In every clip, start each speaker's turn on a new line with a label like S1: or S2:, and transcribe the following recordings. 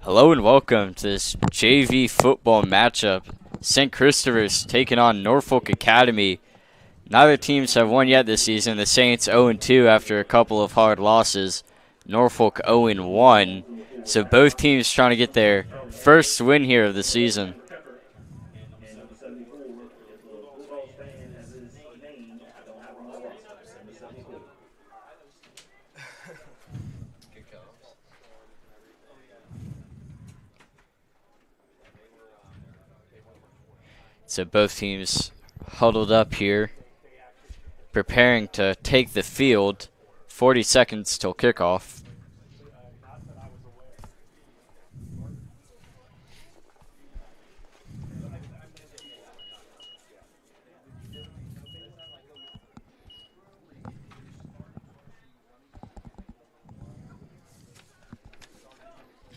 S1: Hello and welcome to this JV football matchup. St. Christopher's taking on Norfolk Academy. Neither teams have won yet this season. The Saints 0-2 after a couple of hard losses. Norfolk 0-1. So both teams trying to get their first win here of the season. So both teams huddled up here, preparing to take the field. 40 seconds till kickoff.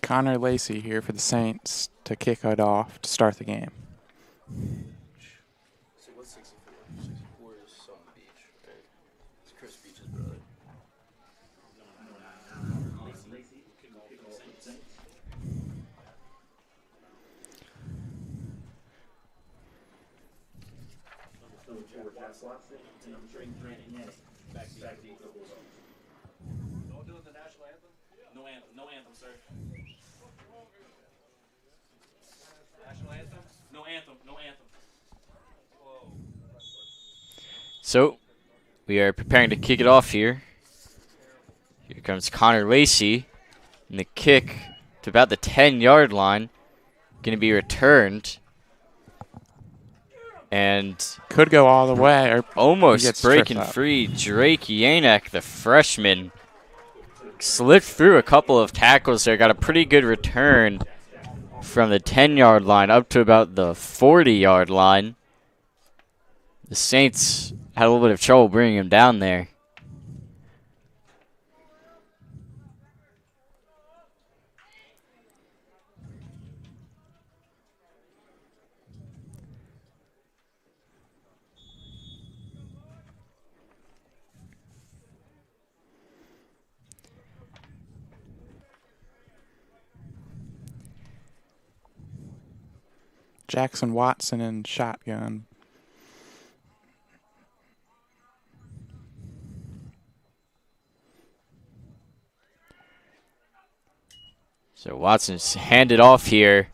S2: Connor Lacey here for the Saints to kick it off to start the game.
S3: So what's 64? 64 is some beach, right? It's Chris Beach's brother.
S4: Don't do the national anthem? No anthem, sir. National anthem? No anthem. Whoa.
S1: So we are preparing to kick it off here. Here comes Connor Lacey. And the kick to about the 10-yard line. Going to be returned. And
S2: Could go all the way. Or
S1: almost
S2: gets
S1: breaking
S2: tripped up.
S1: free. Drake Yanek, the freshman, slipped through a couple of tackles there. Got a pretty good return from the 10-yard line up to about the 40-yard line. The Saints had a little bit of trouble bringing him down there.
S2: Jackson Watson in shotgun.
S1: So Watson's handed off here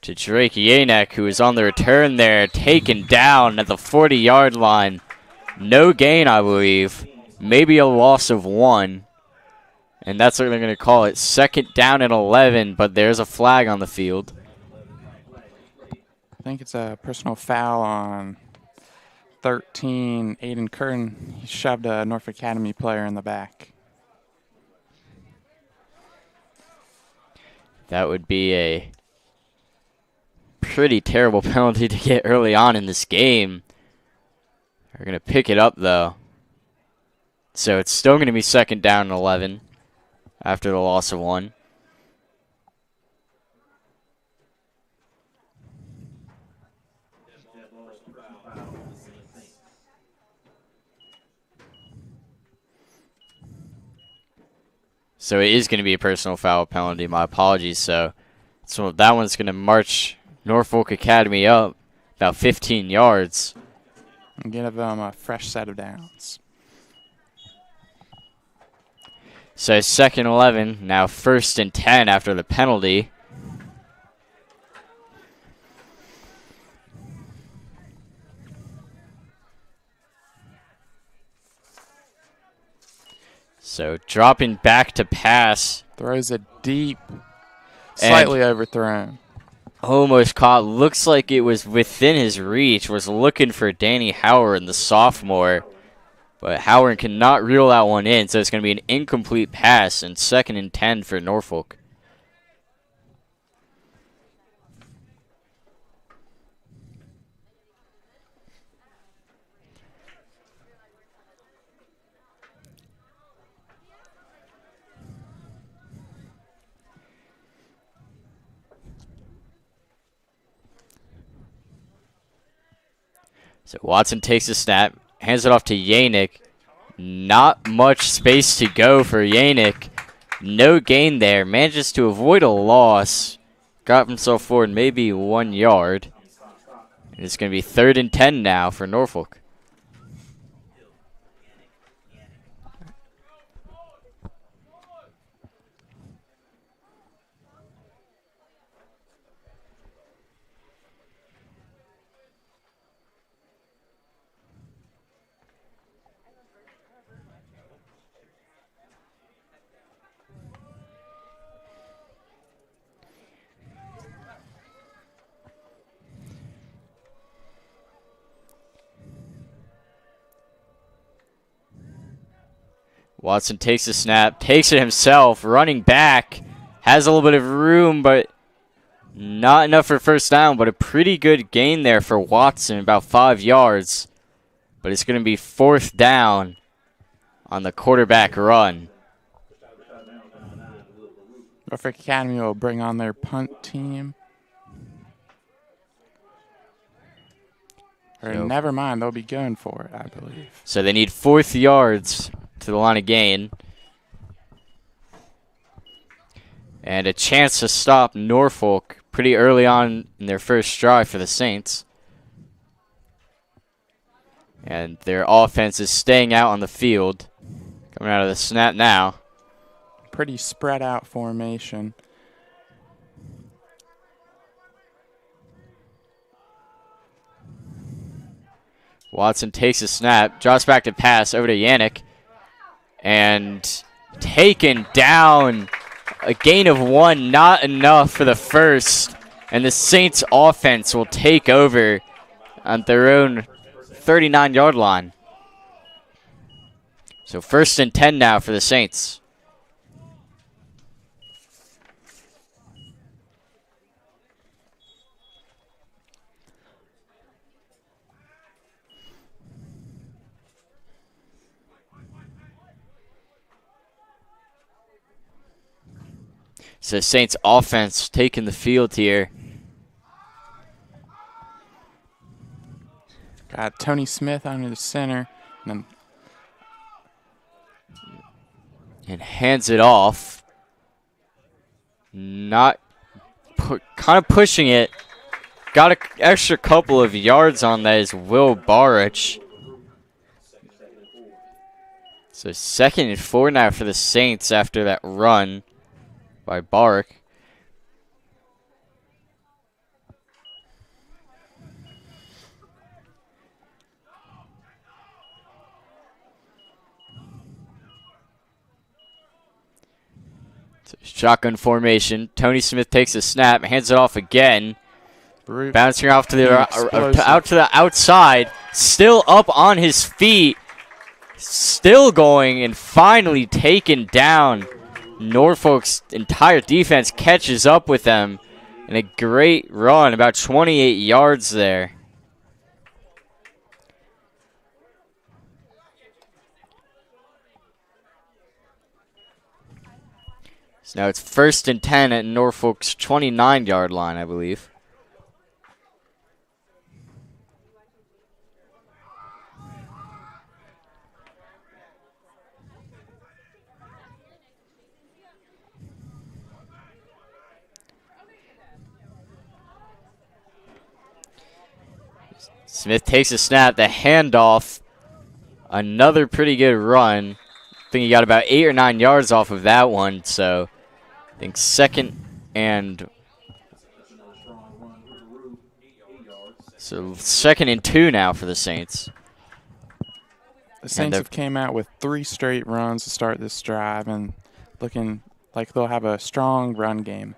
S1: to Drake Yanek, who is on the return there, taken down at the 40-yard line. No gain, I believe. Maybe a loss of 1. And that's what they're going to call it. Second down and 11, but there's a flag on the field.
S2: I think it's a personal foul on 13, Aiden Curtin. He shoved a Norfolk Academy player in the back.
S1: That would be a pretty terrible penalty to get early on in this game. They're going to pick it up, though. So it's still going to be second down and 11 after the loss of 1. So it is going to be a personal foul penalty. My apologies. So that one's going to march Norfolk Academy up about 15 yards.
S2: And give them a fresh set of downs.
S1: So second 11, now first and 10 after the penalty. So dropping back to pass.
S2: Throws it deep. Slightly overthrown.
S1: Almost caught. Looks like it was within his reach. Was looking for Danny Howard, the sophomore. But Howard cannot reel that one in. So it's going to be an incomplete pass and second and 10 for Norfolk. So Watson takes a snap, hands it off to Yanek. Not much space to go for Yanek. No gain there. Manages to avoid a loss. Got himself forward maybe 1 yard. And it's going to be 3rd and 10 now for Norfolk. Watson takes the snap, takes it himself, running back. Has a little bit of room, but not enough for first down, but a pretty good gain there for Watson, about 5 yards. But it's going to be 4th down on the quarterback run.
S2: Norfolk Academy will bring on their punt team. Or
S1: So-
S2: never mind, they'll be going for it, I believe.
S1: So they need 4th yards to the line of gain. And a chance to stop Norfolk pretty early on in their first drive for the Saints. And their offense is staying out on the field. Coming out of the snap now.
S2: Pretty spread out formation.
S1: Watson takes a snap, drops back to pass over to Yannick. And taken down. A gain of 1, not enough for the first. And the Saints offense will take over on their own 39-yard line. So 1st and 10 now for the Saints. So Saints offense taking the field here.
S2: Got Tony Smith under the center. And
S1: And hands it off. Not kind of pushing it. Got an extra couple of yards on that is Will Barrich. So 2nd and 4 now for the Saints after that run by Barrick. So shotgun formation. Tony Smith takes a snap, hands it off again. Bouncing off to the out to the outside. Still up on his feet. Still going and finally taken down. Norfolk's entire defense catches up with them. And a great run, about 28 yards there. So now it's 1st and 10 at Norfolk's 29-yard line, I believe. Smith takes a snap, the handoff. Another pretty good run. I think he got about 8 or 9 yards off of that one. So I think 2nd and 2nd and 2 now for the Saints.
S2: The Saints have came out with 3 straight runs to start this drive and looking like they'll have a strong run game.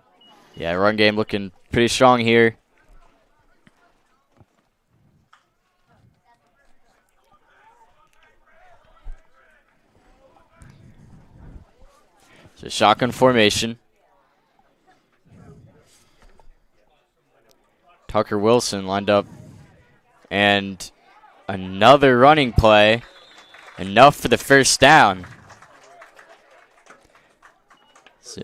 S1: Yeah, run game looking pretty strong here. So shotgun formation. Tucker Wilson lined up. And another running play. Enough for the first down. So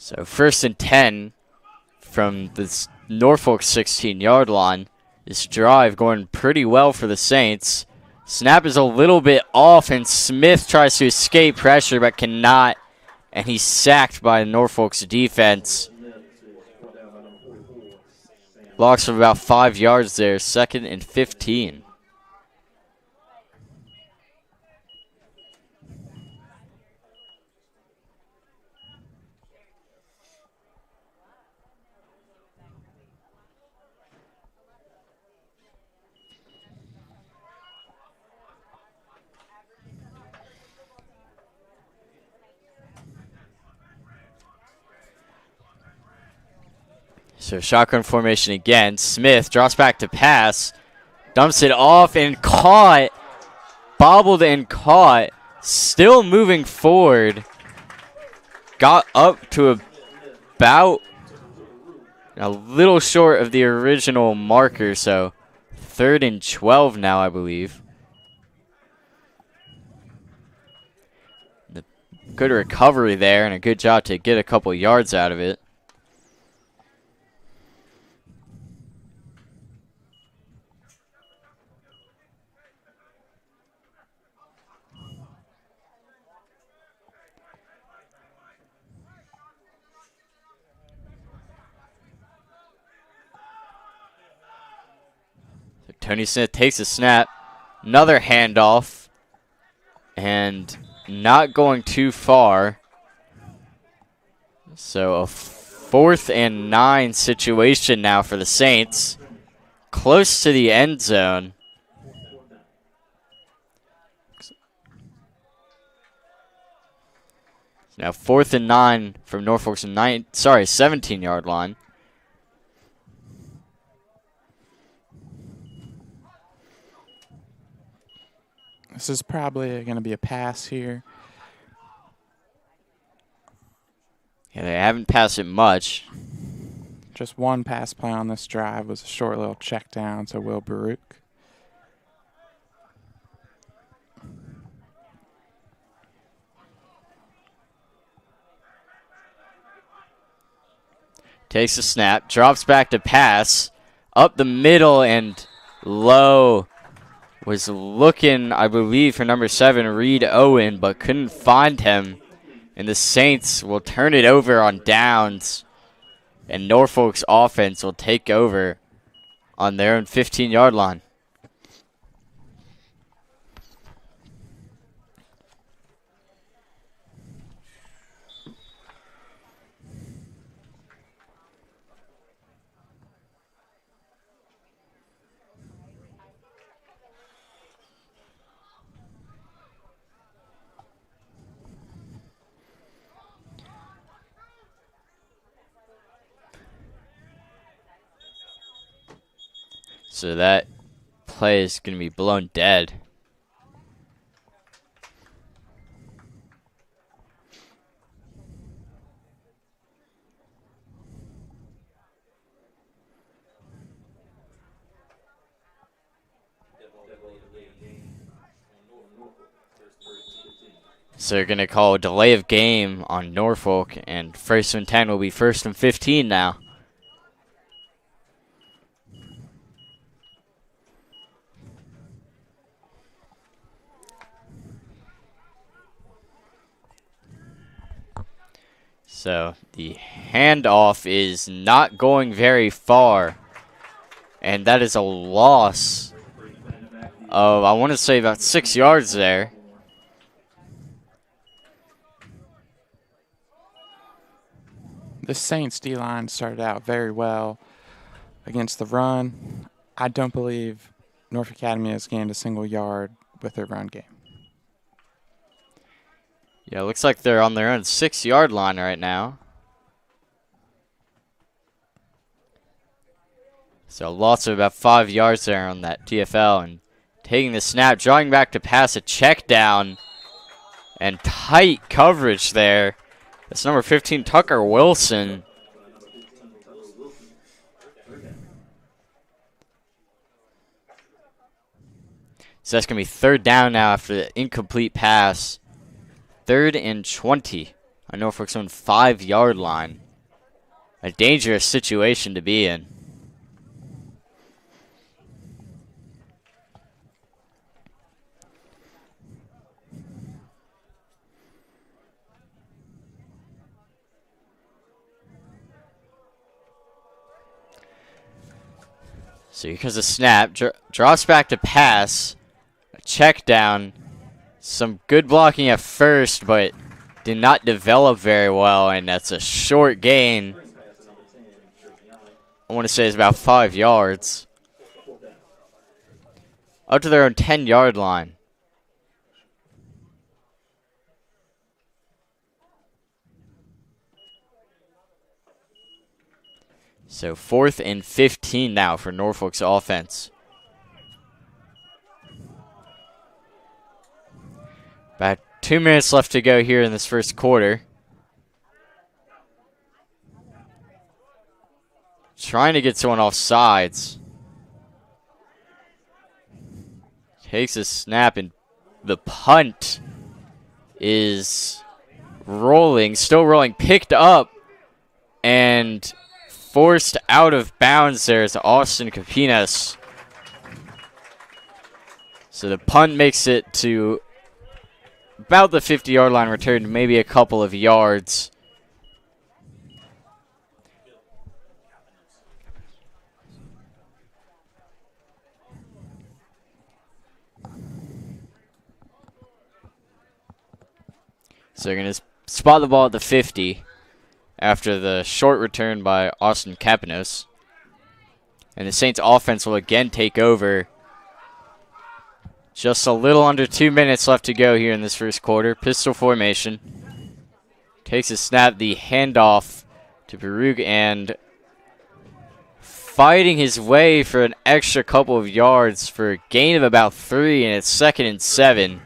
S1: So 1st and 10 from the Norfolk 16-yard line. This drive going pretty well for the Saints. Snap is a little bit off, and Smith tries to escape pressure but cannot, and he's sacked by Norfolk's defense. Loss of about 5 yards there, 2nd and 15. So shotgun formation again. Smith drops back to pass. Dumps it off and caught. Bobbled and caught. Still moving forward. Got up to about a little short of the original marker. So 3rd and 12 now, I believe. Good recovery there and a good job to get a couple yards out of it. Tony Smith takes a snap, another handoff, and not going too far. So a 4th and 9 situation now for the Saints, close to the end zone. Now 4th and 9 from Norfolk's 17-yard line.
S2: This is probably going to be a pass here.
S1: Yeah, they haven't passed it much.
S2: Just one pass play on this drive was a short little check down to Will Baruch.
S1: Takes a snap, drops back to pass, up the middle and low. Was looking, I believe, for number 7, Reed Owen, but couldn't find him. And the Saints will turn it over on downs. And Norfolk's offense will take over on their own 15-yard line. So that play is going to be blown dead. So they're going to call a delay of game on Norfolk, and 1st and 10 will be 1st and 15 now. So the handoff is not going very far, and that is a loss of, I want to say, about 6 yards there.
S2: The Saints D-line started out very well against the run. I don't believe Norfolk Academy has gained a single yard with their run game.
S1: Yeah, it looks like they're on their own 6-yard line right now. So lots of about 5 yards there on that TFL, and taking the snap, drawing back to pass, a check down, and tight coverage there. That's number 15, Tucker Wilson. So that's going to be 3rd down now after the incomplete pass. 3rd and 20 on Norfolk's own 5-yard line. A dangerous situation to be in. So here comes a snap. Drops back to pass. A check down. Some good blocking at first, but did not develop very well, and that's a short gain. I want to say it's about 5 yards. Up to their own 10-yard line. So 4th and 15 now for Norfolk's offense. About 2 minutes left to go here in this first quarter. Trying to get someone off sides. Takes a snap, and the punt is rolling, still rolling, picked up, and forced out of bounds there is Austin Capinas. So the punt makes it to about the 50-yard line, returned maybe a couple of yards. So they're going to spot the ball at the 50 after the short return by Austin Capinos. And the Saints offense will again take over. Just a little under 2 minutes left to go here in this first quarter. Pistol formation. Takes a snap, the handoff to Barug, and fighting his way for an extra couple of yards for a gain of about 3, and it's 2nd and 7.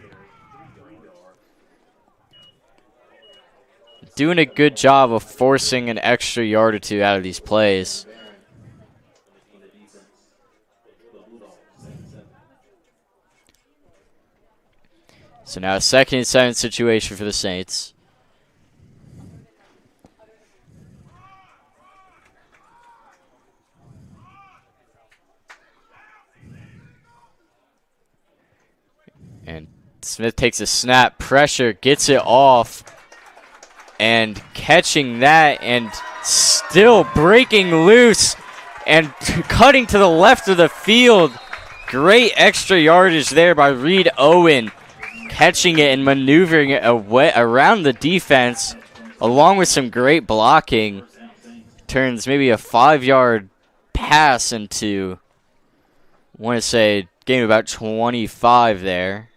S1: Doing a good job of forcing an extra yard or two out of these plays. So now a 2nd and 7 situation for the Saints. And Smith takes a snap, pressure, gets it off, and catching that and still breaking loose and cutting to the left of the field. Great extra yardage there by Reed Owen, catching it and maneuvering it away around the defense, along with some great blocking. Turns maybe a 5-yard pass into, I want to say, gain about 25 there.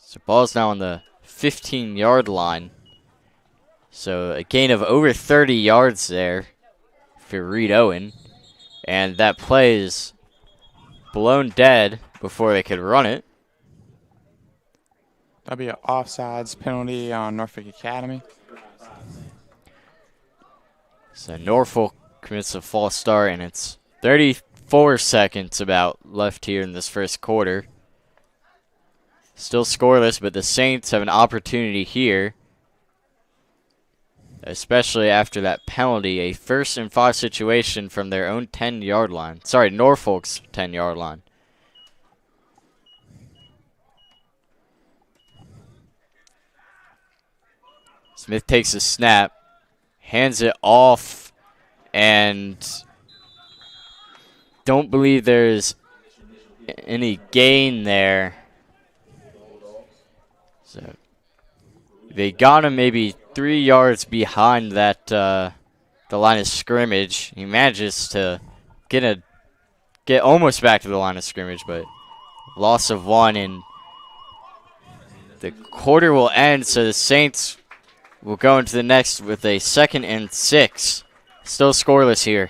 S1: So ball's now on the 15-yard line. So a gain of over 30 yards there for Reed Owen. And that play is blown dead before they could run it.
S2: That'll be an offsides penalty on Norfolk Academy.
S1: So Norfolk commits a false start, and it's 34 seconds about left here in this first quarter. Still scoreless, but the Saints have an opportunity here, especially after that penalty. A 1st and 5 situation from their own 10-yard line. Sorry, Norfolk's 10-yard line. Smith takes a snap, hands it off, and don't believe there's any gain there. So they got him maybe 3 yards behind that the line of scrimmage. He manages to get almost back to the line of scrimmage, but loss of 1, and the quarter will end. So the Saints will go into the next with a 2nd and 6. Still scoreless here.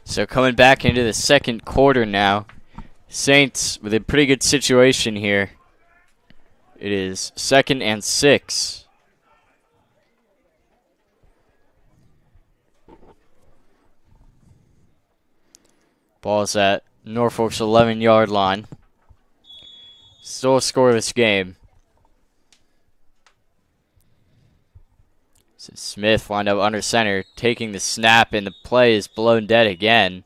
S1: So coming back into the second quarter now. Saints with a pretty good situation here. It is 2nd and 6. Ball's at Norfolk's 11-yard line. Still a scoreless game. So Smith wound up under center, taking the snap, and the play is blown dead again.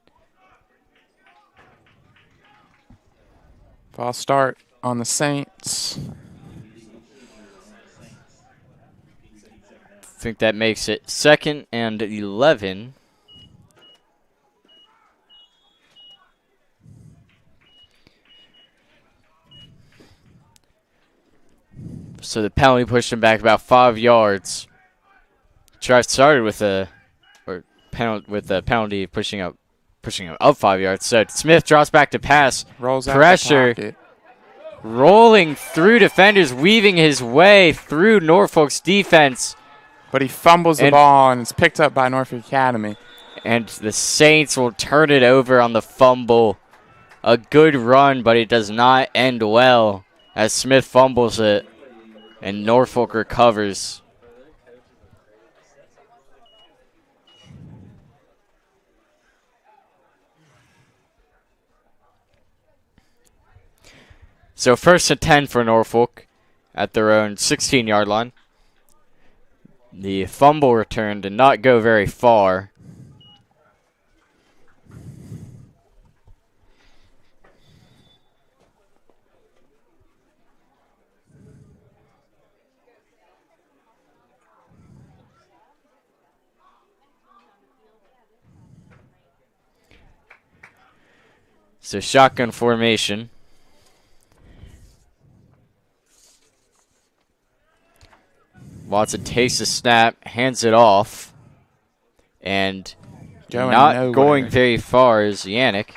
S2: False start on the Saints.
S1: I think that makes it 2nd and 11. So the penalty pushed him back about 5 yards. Drive started with a penalty pushing him up 5 yards. So Smith drops back to pass.
S2: Rolls out
S1: Pressure.
S2: the pocket.
S1: Rolling through defenders, weaving his way through Norfolk's defense.
S2: But he fumbles the ball and it's picked up by Norfolk Academy.
S1: And the Saints will turn it over on the fumble. A good run, but it does not end well as Smith fumbles it and Norfolk recovers. So 1st and 10 for Norfolk at their own 16-yard line. The fumble return did not go very far. So shotgun formation. Watson takes the snap, hands it off, and not going very far is Yannick.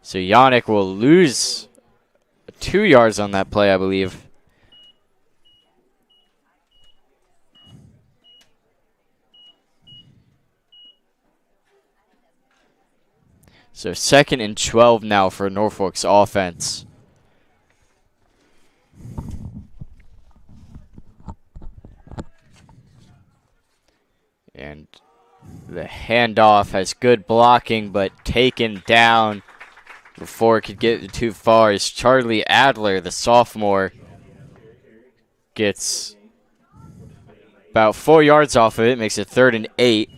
S1: So Yannick will lose 2 yards on that play, I believe. So 2nd and 12 now for Norfolk's offense. And the handoff has good blocking, but taken down before it could get too far is Charlie Adler, the sophomore. Gets about 4 yards off of it, makes it 3rd and 8.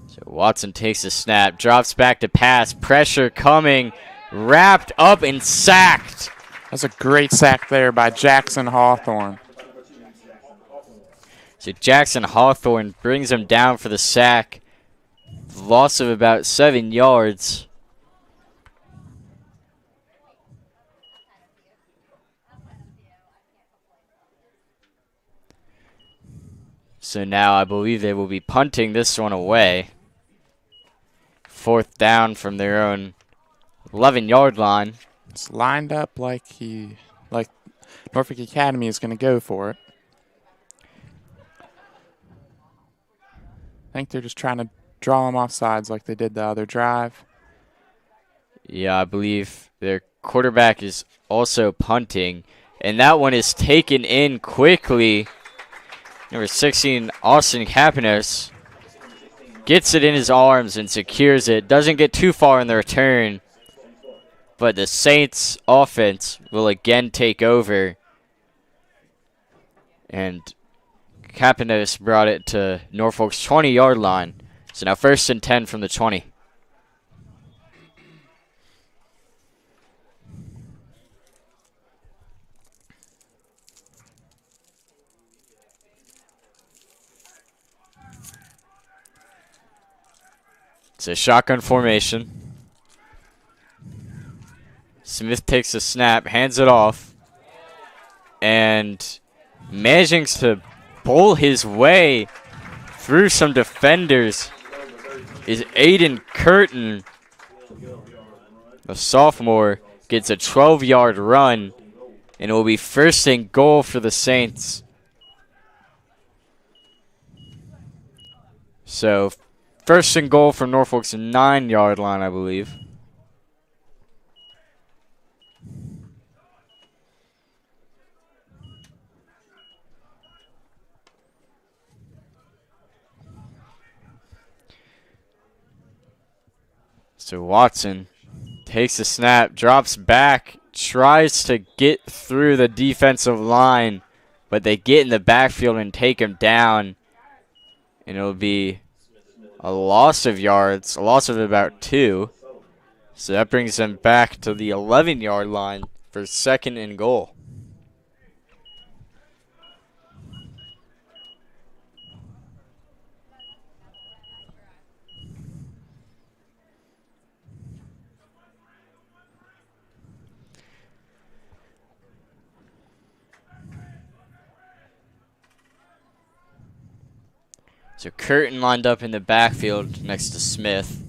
S1: So Watson takes a snap, drops back to pass, pressure coming, wrapped up and sacked.
S2: That's a great sack there by Jackson Hawthorne.
S1: So Jackson Hawthorne brings him down for the sack. Loss of about 7 yards. So now I believe they will be punting this one away. 4th down from their own 11-yard line.
S2: It's lined up like Norfolk Academy is going to go for it. I think they're just trying to draw them off sides like they did the other drive.
S1: Yeah, I believe their quarterback is also punting. And that one is taken in quickly. Number 16, Austin Capinos, gets it in his arms and secures it. Doesn't get too far in the return. But the Saints offense will again take over. And Capinos brought it to Norfolk's 20-yard line. So now 1st and 10 from the 20. It's a shotgun formation. Smith takes a snap, hands it off, and managing to pull his way through some defenders is Aiden Curtin. The sophomore gets a 12-yard run, and it will be first and goal for the Saints. So, first and goal from Norfolk's 9-yard line, I believe. So Watson takes a snap, drops back, tries to get through the defensive line, but they get in the backfield and take him down. And it'll be a loss of yards, a loss of about 2. So that brings them back to the 11-yard line for second and goal. So Curtin lined up in the backfield next to Smith.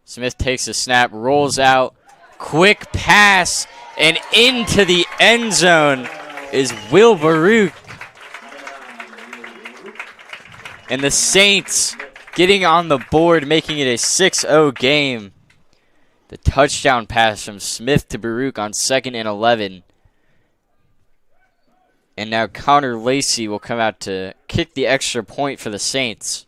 S1: Smith takes a snap, rolls out, quick pass, and into the end zone is Will Baruch. And the Saints getting on the board, making it a 6-0 game. The touchdown pass from Smith to Baruch on 2nd and 11. And now Connor Lacey will come out to kick the extra point for the Saints.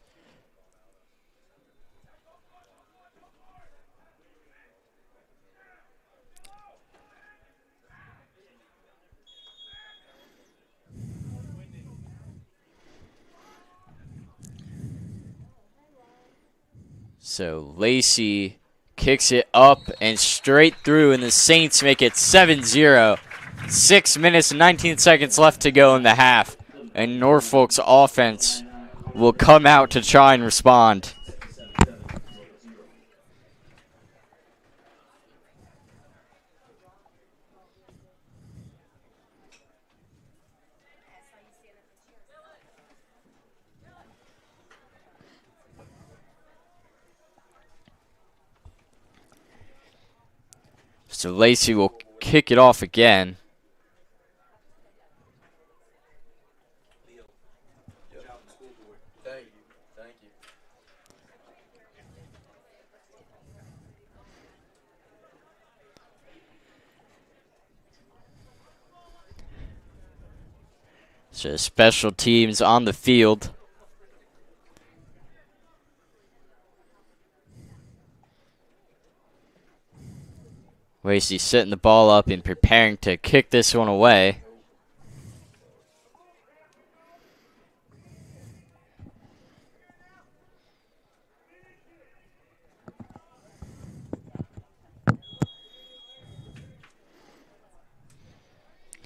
S1: So Lacey kicks it up and straight through, and the Saints make it 7-0. 6 minutes and 19 seconds left to go in the half, and Norfolk's offense will come out to try and respond. So Lacey will kick it off again.
S3: Thank you.
S1: So special teams on the field. Lacey setting the ball up and preparing to kick this one away.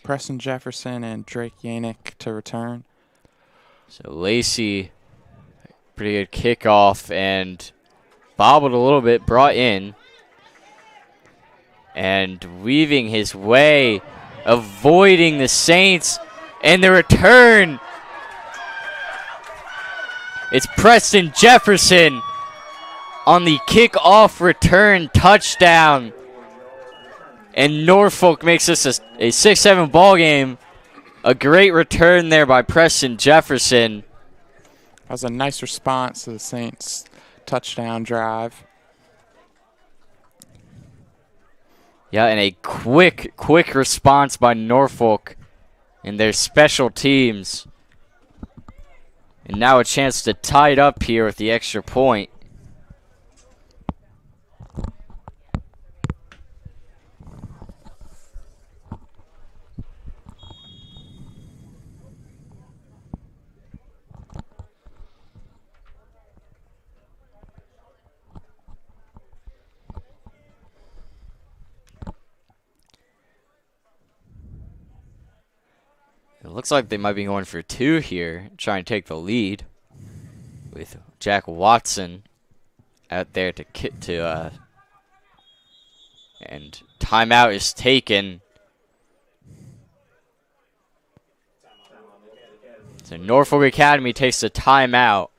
S2: Preston Jefferson and Drake Yannick to return.
S1: So Lacey, pretty good kickoff and bobbled a little bit, brought in. And weaving his way, avoiding the Saints, and the return. It's Preston Jefferson on the kickoff return touchdown. And Norfolk makes this a 6-7 ball game. A great return there by Preston Jefferson.
S2: That was a nice response to the Saints' touchdown drive.
S1: Yeah, and a quick response by Norfolk in their special teams. And now a chance to tie it up here with the extra point. It looks like they might be going for 2 here, trying to take the lead with Jack Watson out there and timeout is taken. So Norfolk Academy takes a timeout.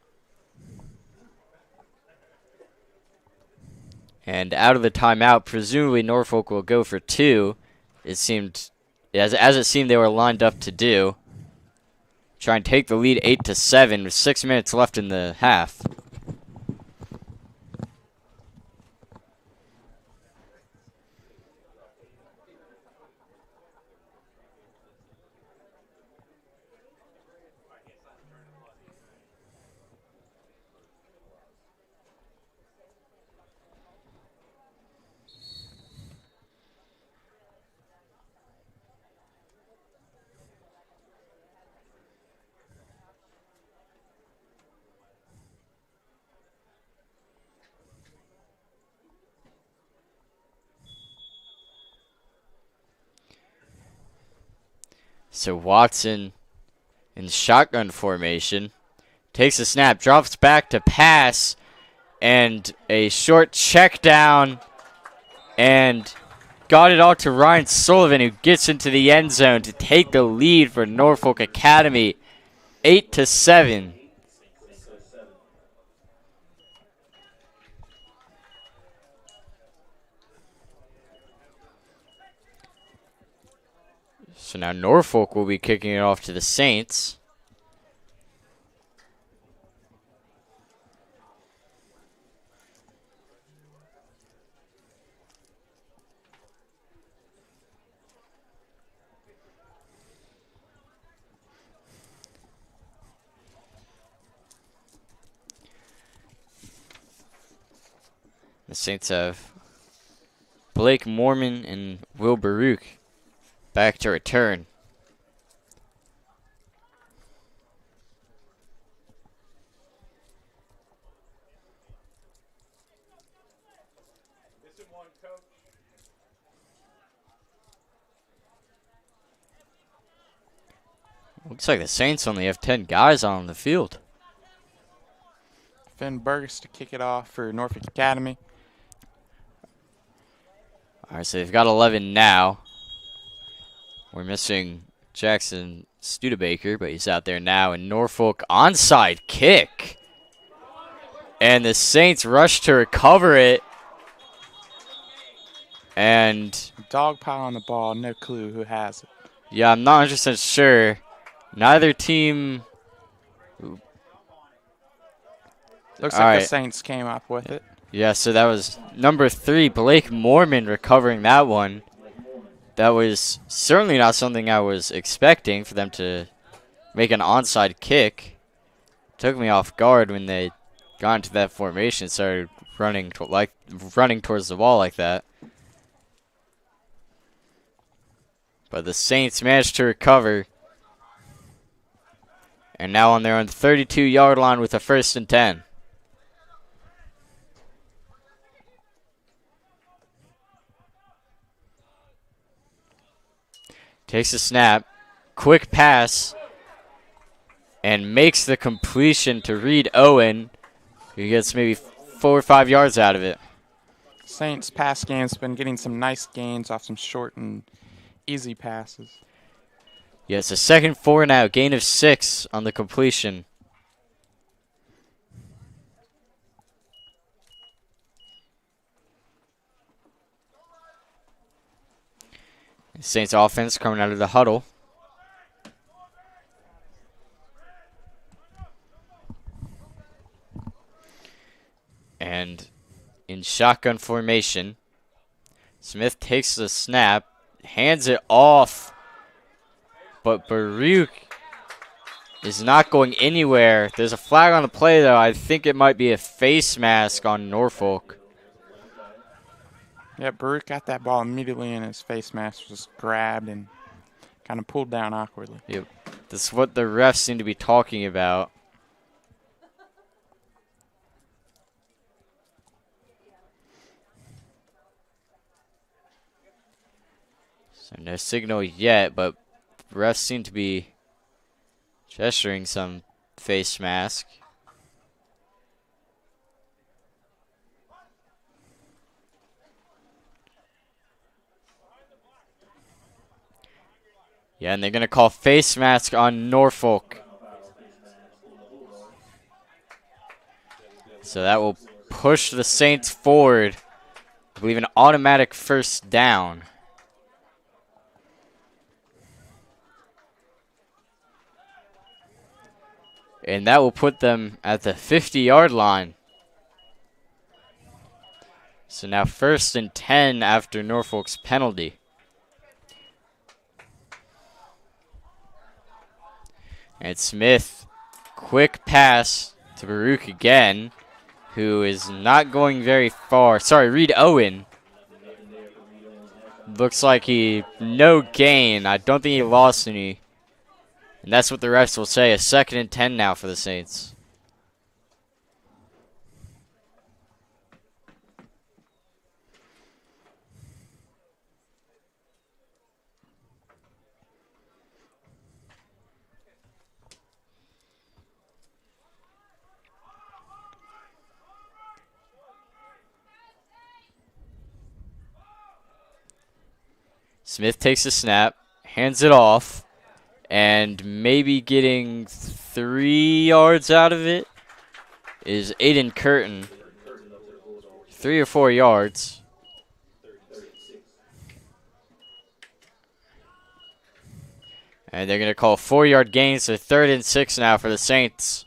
S1: And out of the timeout, presumably Norfolk will go for 2. It seemed, as it seemed, they were lined up to do. Try and take the lead 8-7 with 6 minutes left in the half. So Watson in shotgun formation takes a snap, drops back to pass, and a short check down, and got it all to Ryan Sullivan, who gets into the end zone to take the lead for Norfolk Academy, 8-7. So now Norfolk will be kicking it off to the Saints. The Saints have Blake Mormon and Will Baruch back to return. Looks like the Saints only have 10 guys on the field.
S2: Finn Burgess to kick it off for Norfolk Academy.
S1: All right, so they've got 11 now. We're missing Jackson Studebaker, but he's out there now. And Norfolk onside kick. And the Saints rush to recover it. And
S2: Dog pile on the ball, no clue who has it.
S1: yeah, I'm not 100% sure. Neither team.
S2: Looks
S1: All
S2: like
S1: right.
S2: the Saints came up with it.
S1: Yeah, so that was number 3, Blake Mormon, recovering that one. That was certainly not something I was expecting for them to make an onside kick. Took me off guard when they got into that formation, started running towards the ball like that. But the Saints managed to recover. And now on their own 32-yard line with a 1st and 10. Takes a snap, quick pass, and makes the completion to Reed Owen, who gets maybe 4 or 5 yards out of it.
S2: Saints pass game's been getting some nice gains off some short and easy passes.
S1: Yeah, it's a 2nd 4 now, gain of 6 on the completion. Saints offense coming out of the huddle. And in shotgun formation, Smith takes the snap, hands it off, but Baruch is not going anywhere. There's a flag on the play, though. I think it might be a face mask on Norfolk.
S2: Yeah, Baruch got that ball immediately, and his face mask was grabbed and kind of pulled down awkwardly.
S1: Yep. That's what the refs seem to be talking about. So no signal yet, but refs seem to be gesturing some face mask. Yeah, and they're going to call face mask on Norfolk. So that will push the Saints forward. I believe an automatic first down. And that will put them at the 50-yard line. So now 1st and 10 after Norfolk's penalty. And Smith, quick pass to Baruch again, who is not going very far. Sorry, Reed Owen. Looks like no gain. I don't think he lost any. And that's what the refs will say. A 2nd and 10 now for the Saints. Smith takes the snap, hands it off, and maybe getting 3 yards out of it is Aiden Curtin. 3 or 4 yards. And they're going to call a 4-yard gain, so 3rd and 6 now for the Saints.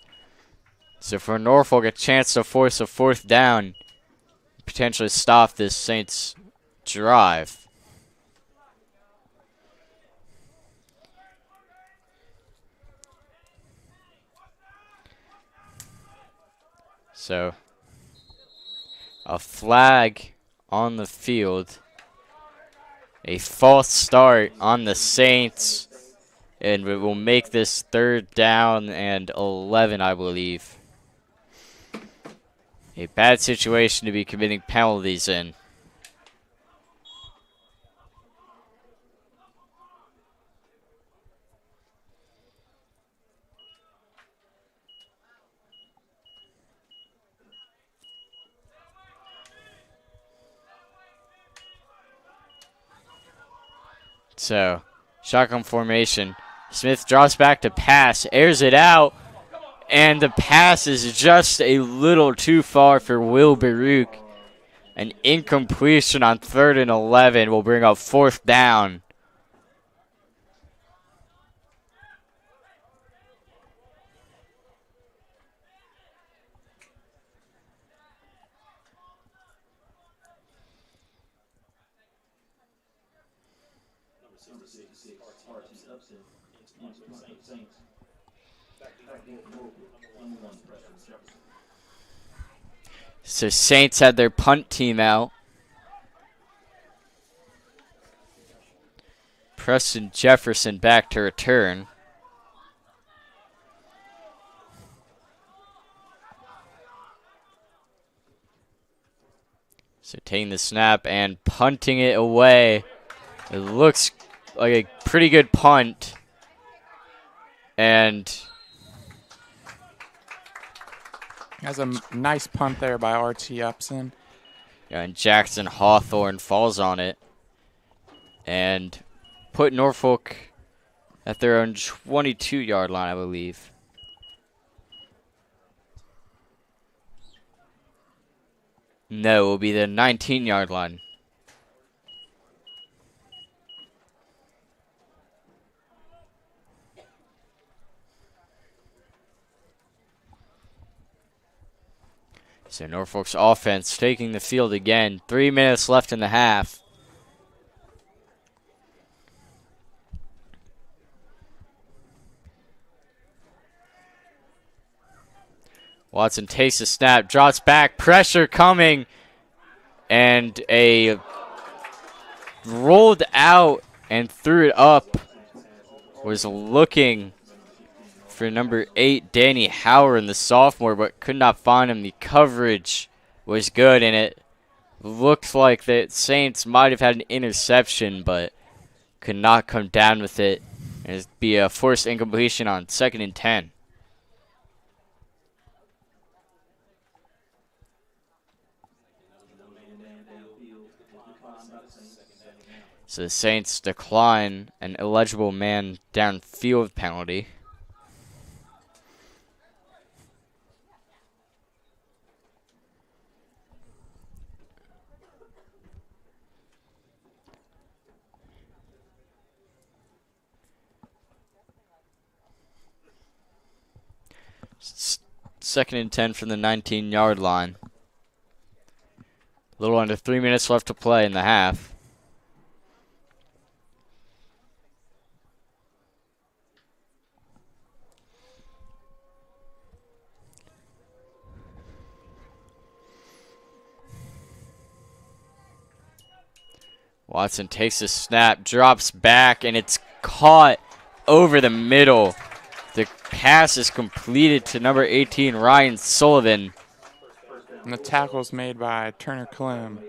S1: So for Norfolk, a chance to force a 4th down, potentially stop this Saints drive. So a flag on the field. A false start on the Saints. And it will make this 3rd down and 11, I believe. A bad situation to be committing penalties in. So, shotgun formation. Smith drops back to pass, airs it out, and the pass is just a little too far for Will Baruch. An incompletion on 3rd and 11 will bring up 4th down. So Saints had their punt team out. Preston Jefferson back to return. So taking the snap and punting it away. It looks like a pretty good punt. And
S2: Has a nice punt there by R.T. Upson.
S1: yeah, and Jackson Hawthorne falls on it. And put Norfolk at their own 22-yard line, I believe. No, it will be the 19-yard line. So Norfolk's offense taking the field again. 3 minutes left in the half. Watson takes the snap, drops back, pressure coming, and a rolled out and threw it up. Was looking for number 8, Danny Howard, the sophomore, but could not find him. The coverage was good, and it looked like the Saints might have had an interception, but could not come down with it. And it'd be a forced incompletion on 2nd and 10. So the Saints decline an illegible man downfield penalty. Second and 10 from the 19-yard line. A little under 3 minutes left to play in the half. Watson takes a snap, drops back, and it's caught over the middle. The pass is completed to number 18, Ryan Sullivan.
S2: And the tackle's made by Turner Clem.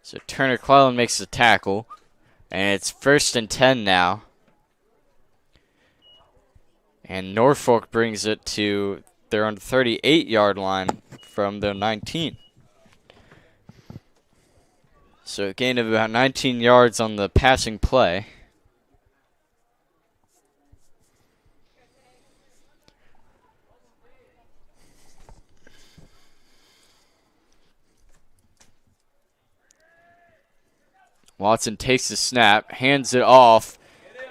S1: So Turner Clem makes the tackle, and it's 1st and 10 now. And Norfolk brings it to their own 38-yard line from their 19. So a gain of about 19 yards on the passing play. Watson takes the snap, hands it off,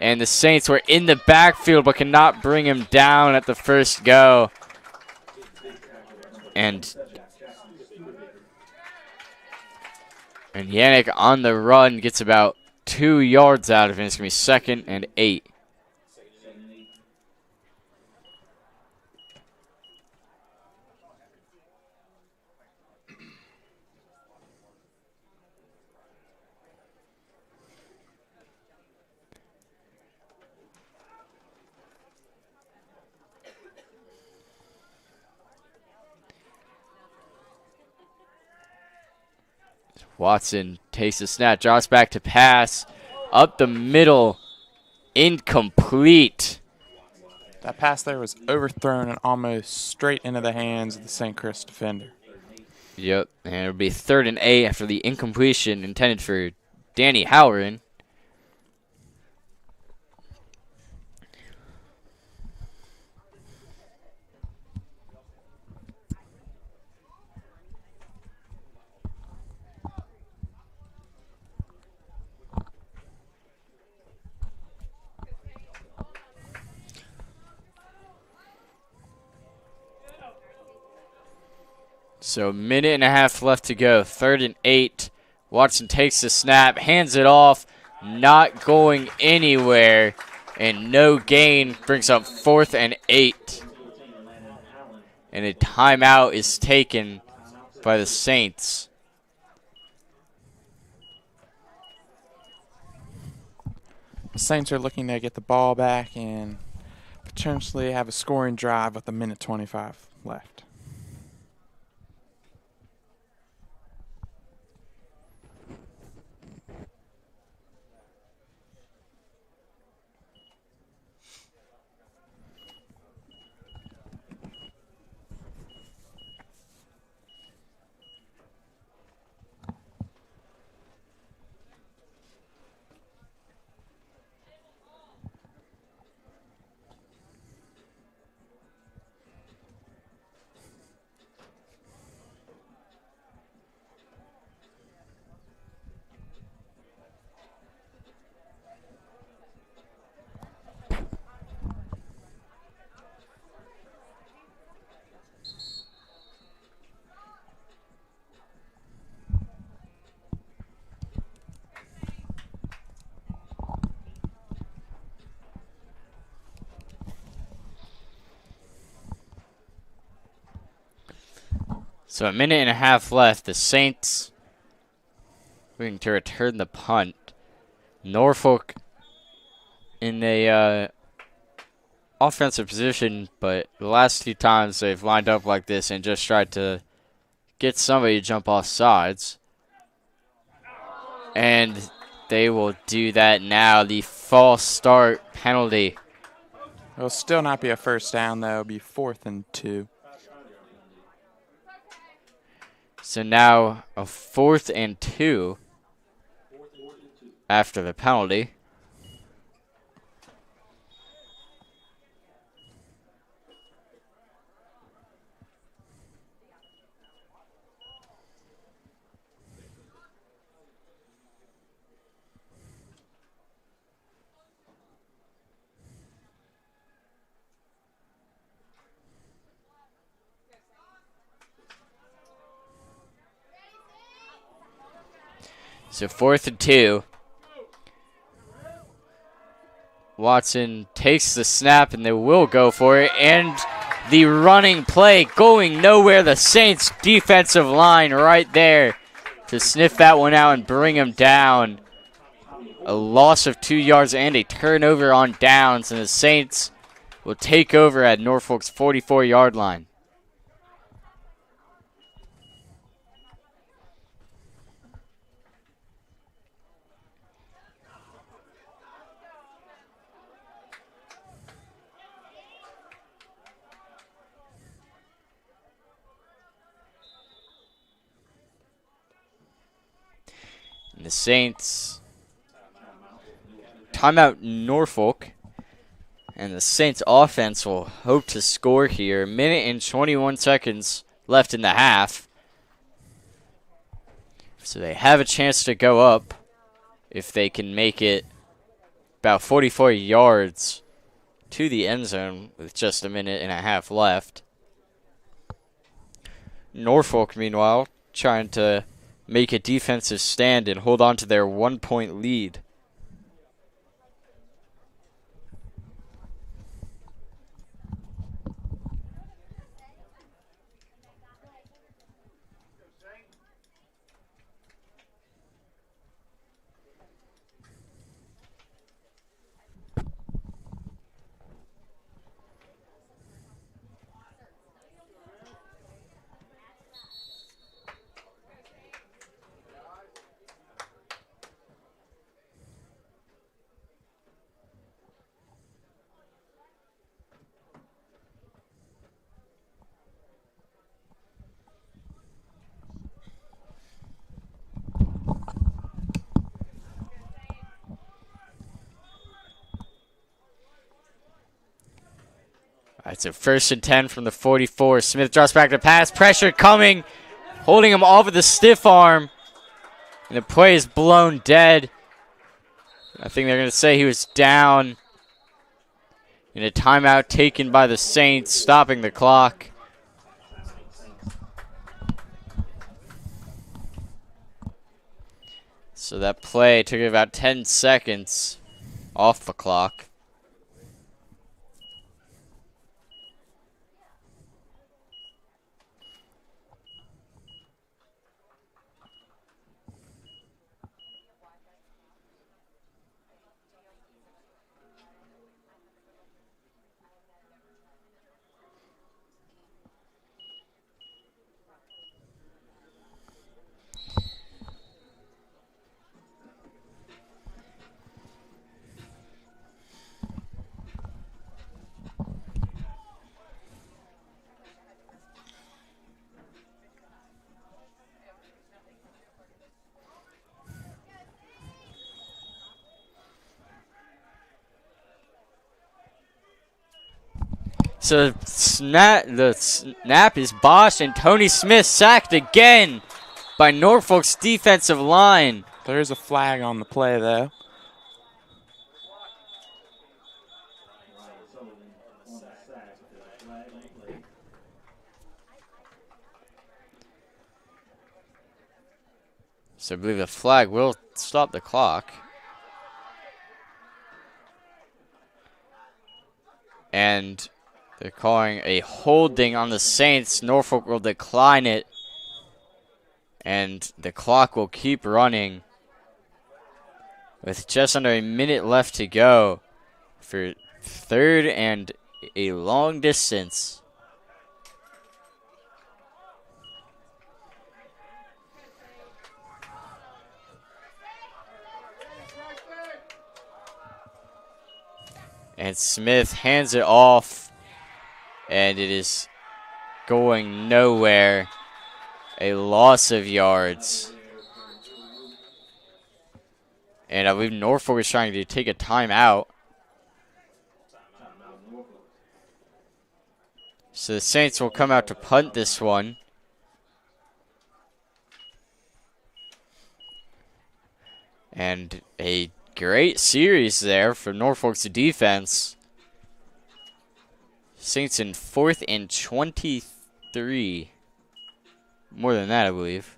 S1: and the Saints were in the backfield but cannot bring him down at the first go. And Yannick on the run gets about 2 yards out of it. It's going to be 2nd and 8. Watson takes the snap, drops back to pass, up the middle, incomplete.
S2: That pass there was overthrown and almost straight into the hands of the St. Chris defender.
S1: Yep, and it'll be 3rd and 8 after the incompletion intended for Danny Howren. So 1.5 minutes left to go. 3rd and 8. Watson takes the snap, hands it off, not going anywhere, and no gain brings up 4th and 8. And a timeout is taken by the Saints.
S2: The Saints are looking to get the ball back and potentially have a scoring drive with 1:25 left.
S1: So 1.5 minutes left. The Saints looking to return the punt. Norfolk in a offensive position, but the last 2 times they've lined up like this and just tried to get somebody to jump off sides. And they will do that now. The false start penalty.
S2: It will still not be a first down, though. It'll be 4th and 2.
S1: So now a 4th and 2. after the penalty. So 4th and 2. Watson takes the snap, and they will go for it. And the running play going nowhere. The Saints defensive line right there to sniff that one out and bring him down. A loss of 2 yards and a turnover on downs, and the Saints will take over at Norfolk's 44-yard line. And the Saints timeout Norfolk. And the Saints offense will hope to score here. 1 minute and 21 seconds left in the half. So they have a chance to go up if they can make it about 44 yards to the end zone with just 1.5 minutes left. Norfolk, meanwhile, trying to make a defensive stand and hold on to their 1-point lead. All right, so 1st and 10 from the 44. Smith drops back to pass. Pressure coming. Holding him off with a stiff arm. And the play is blown dead. I think they're going to say he was down. In a timeout taken by the Saints, stopping the clock. So that play took about 10 seconds off the clock. So the snap is botched, and Tony Smith sacked again by Norfolk's defensive line.
S2: There is a flag on the play, though.
S1: So I believe the flag will stop the clock. And they're calling a holding on the Saints. Norfolk will decline it. And the clock will keep running with just under a minute left to go for 3rd and a long distance. And Smith hands it off, and it is going nowhere. A loss of yards. And I believe Norfolk is trying to take a timeout. So the Saints will come out to punt this one. And a great series there for Norfolk's defense. Saints in 4th and 23. More than that, I believe.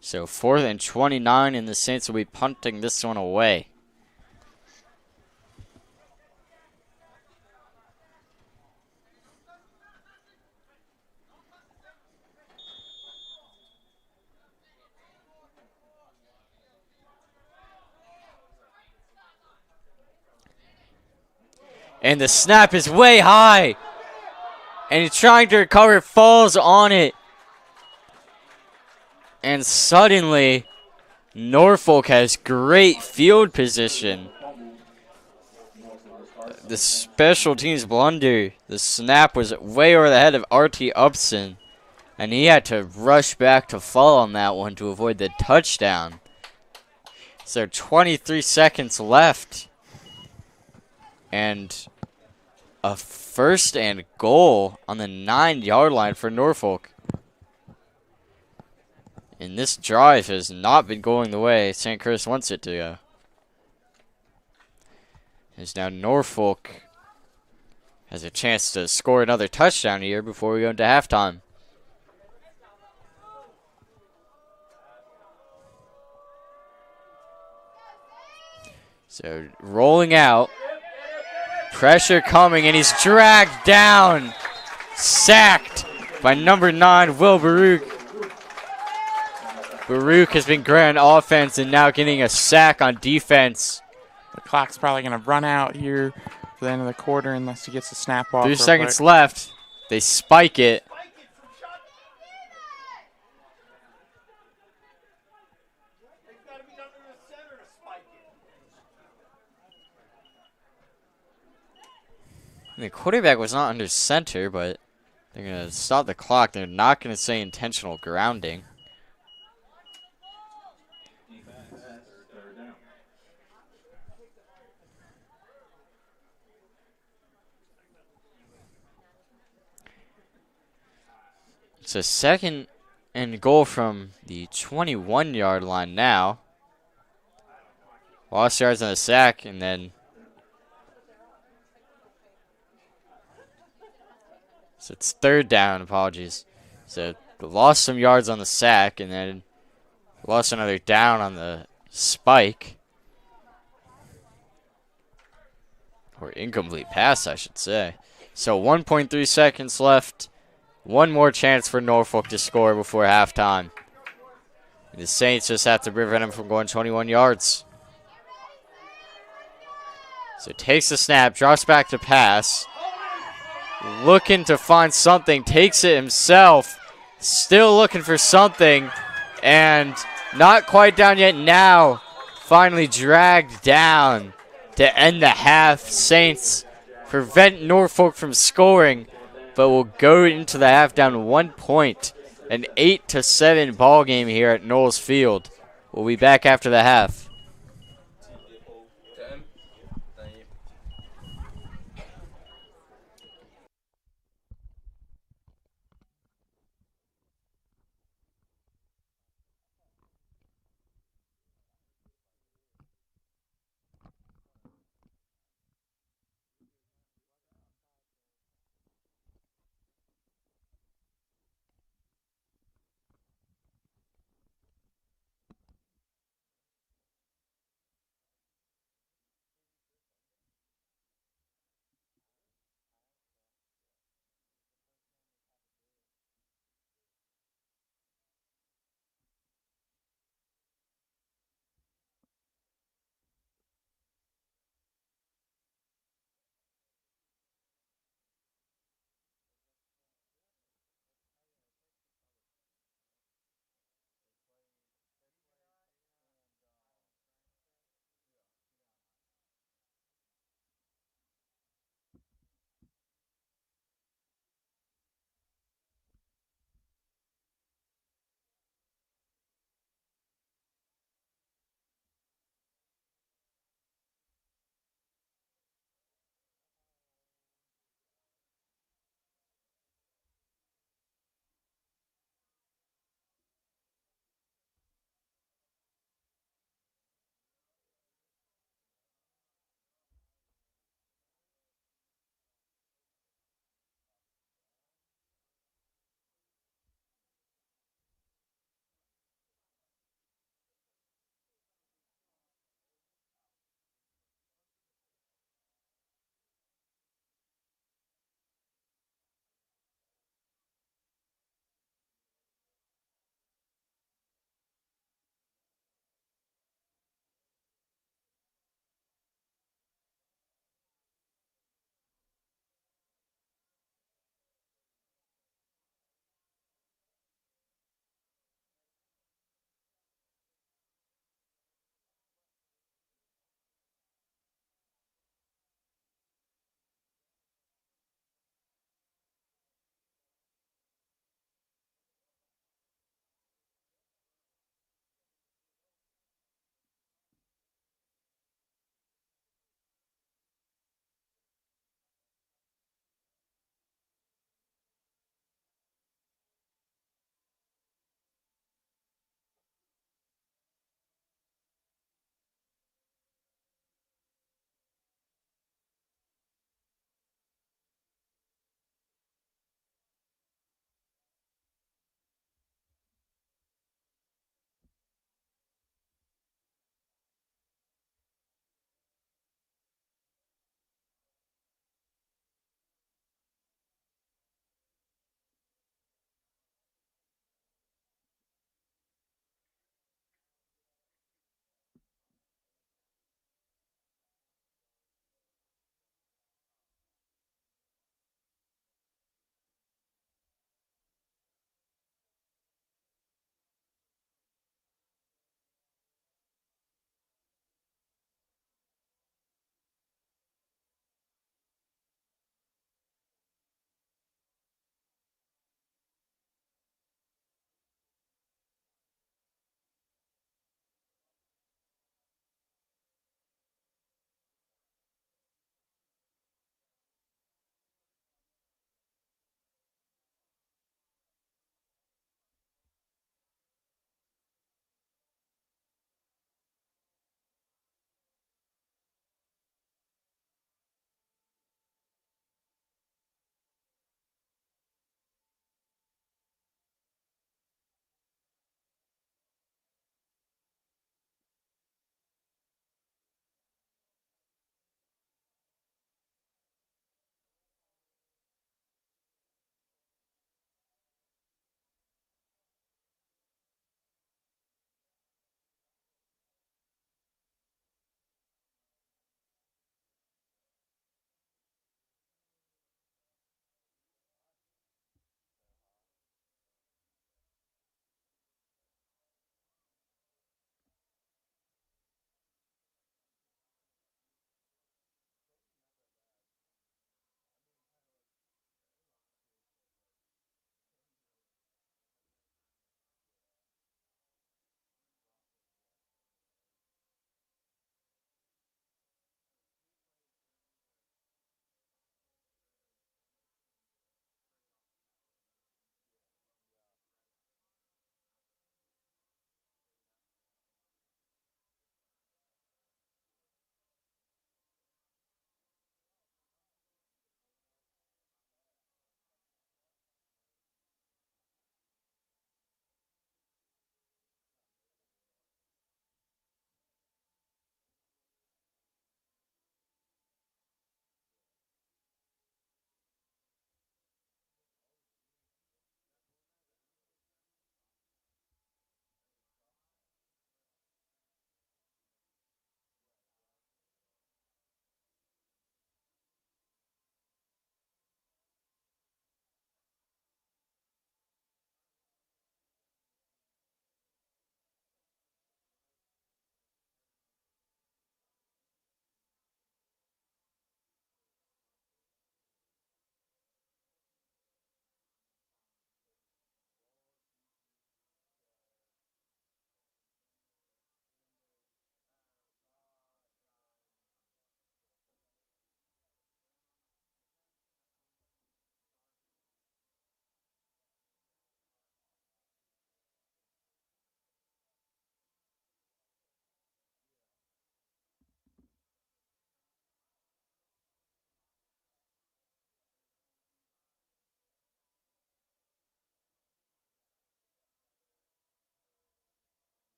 S1: So 4th and 29, and the Saints will be punting this one away. And the snap is way high. And he's trying to recover, falls on it. And suddenly, Norfolk has great field position. The special teams blunder. The snap was way over the head of R.T. Upson. And he had to rush back to fall on that one to avoid the touchdown. So 23 seconds left. And a 1st and goal on the 9-yard line for Norfolk. And this drive has not been going the way St. Chris wants it to go. As now Norfolk has a chance to score another touchdown here before we go into halftime. So rolling out. Pressure coming, and he's dragged down. Sacked by number 9, Will Baruch. Baruch has been great on offense and now getting a sack on defense.
S2: The clock's probably going to run out here for the end of the quarter unless he gets a snap off.
S1: 3 seconds left. They spike it. The quarterback was not under center, but they're going to stop the clock. They're not going to say intentional grounding. It's a 2nd and goal from the 21-yard line now. Lost yards on the sack, and then so it's 3rd down, apologies. So lost some yards on the sack, and then lost another down on the spike. Or incomplete pass, I should say. So 1.3 seconds left. One more chance for Norfolk to score before halftime. The Saints just have to prevent him from going 21 yards. So takes the snap, drops back to pass. Looking to find something, takes it himself. Still looking for something. And not quite down yet now. Finally dragged down to end the half. Saints prevent Norfolk from scoring, but will go into the half down 1 point. An 8-7 ball game here at Knowles Field. We'll be back after the half.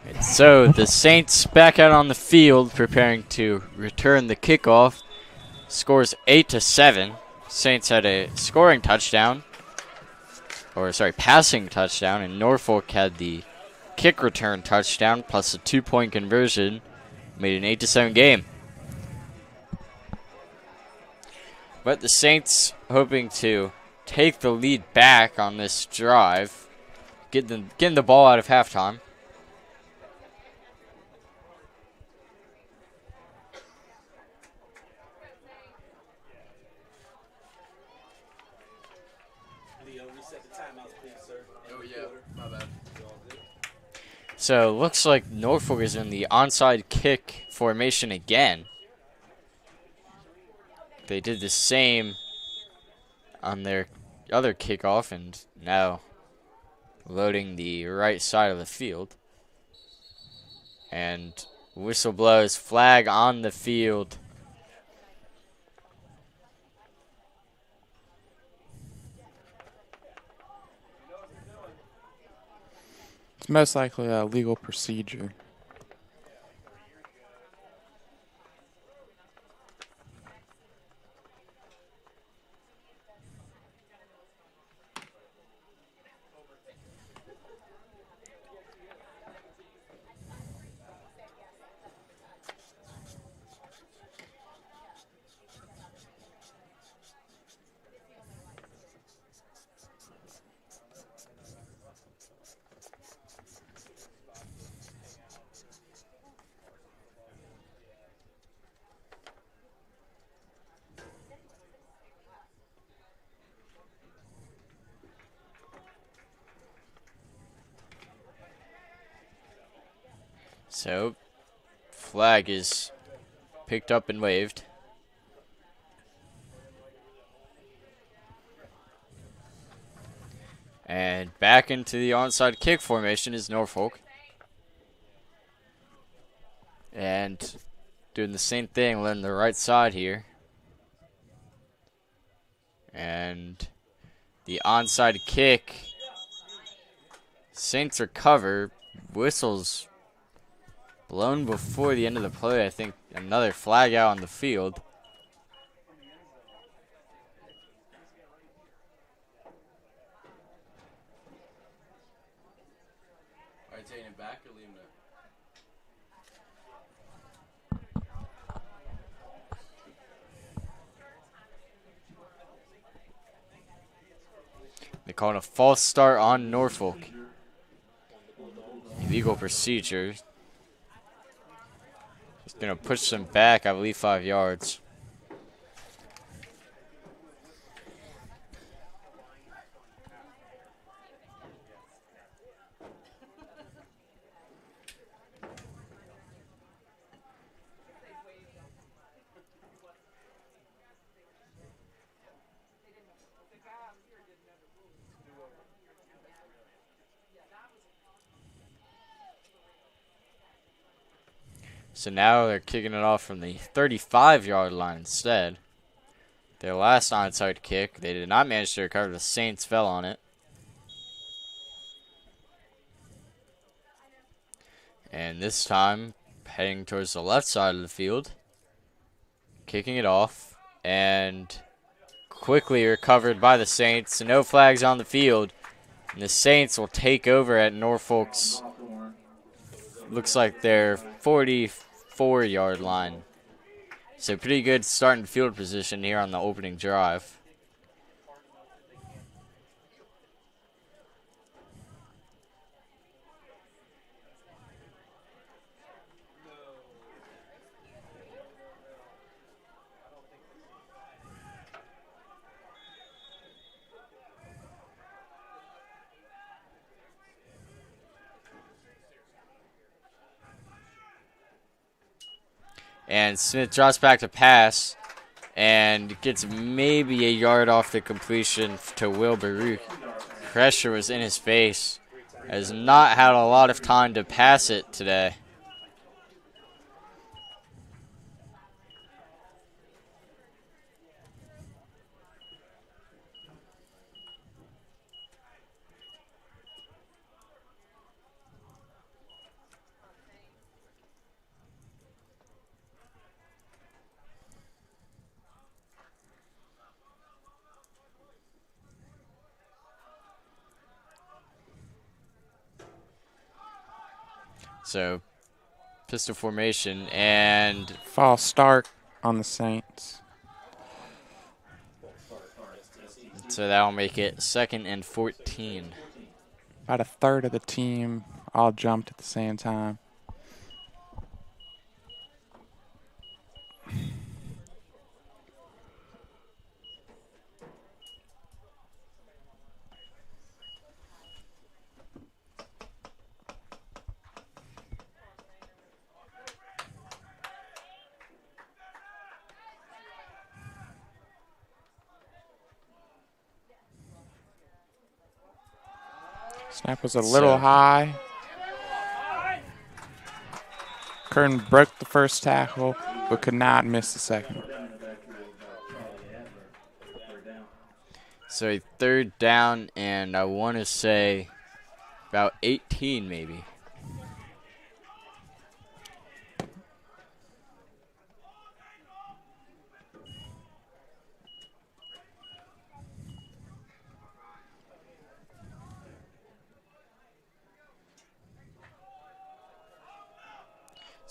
S1: And so the Saints back out on the field preparing to return the kickoff. Scores 8-7. Saints had a scoring touchdown. Or sorry, passing touchdown, and Norfolk had the kick return touchdown plus a 2-point conversion. Made an 8-7 game. But the Saints hoping to take the lead back on this drive. Getting the ball out of halftime.
S4: Leo, reset the timeouts, please, sir.
S3: Oh, yeah. My bad.
S1: So it looks like Norfolk is in the onside kick formation again. They did the same on their other kickoff and now loading the right side of the field. And whistle blows, flag on the field.
S2: It's most likely a legal procedure.
S1: So flag is picked up and waved. And back into the onside kick formation is Norfolk. And doing the same thing, letting the right side here. And the onside kick. Saints recover. Whistles blown before the end of the play. I think another flag out on the field.
S3: Are you taking it back or leaving it?
S1: They call it a false start on Norfolk. Illegal procedure. Just going to push them back, I believe, 5 yards. So now they're kicking it off from the 35-yard line instead. Their last onside kick, they did not manage to recover. The Saints fell on it. And this time, heading towards the left side of the field. Kicking it off. And quickly recovered by the Saints. No flags on the field. And the Saints will take over at Norfolk's, looks like their 44-yard line. So pretty good starting field position here on the opening drive. And Smith drops back to pass and gets maybe a yard off the completion to Will Baruch. Pressure was in his face. Has not had a lot of time to pass it today. So pistol formation, and
S2: False start on the Saints.
S1: so that'll make it 2nd and 14.
S2: About a third of the team all jumped at the same time. Snap was a little
S1: So-
S2: high. Curtin broke the first tackle, but could not miss the second.
S1: So a 3rd down, and I want to say about 18 maybe.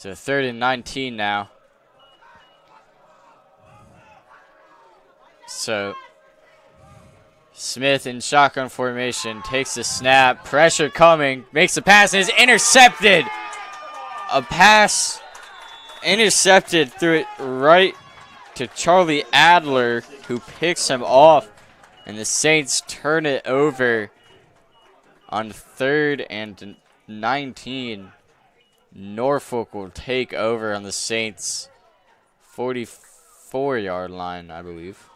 S1: So 3rd and 19 now. So Smith in shotgun formation takes the snap, pressure coming, makes the pass, and is intercepted. A pass intercepted, threw it right to Charlie Adler, who picks him off, and the Saints turn it over on 3rd and 19. Norfolk will take over on the Saints' 44-yard line, I believe.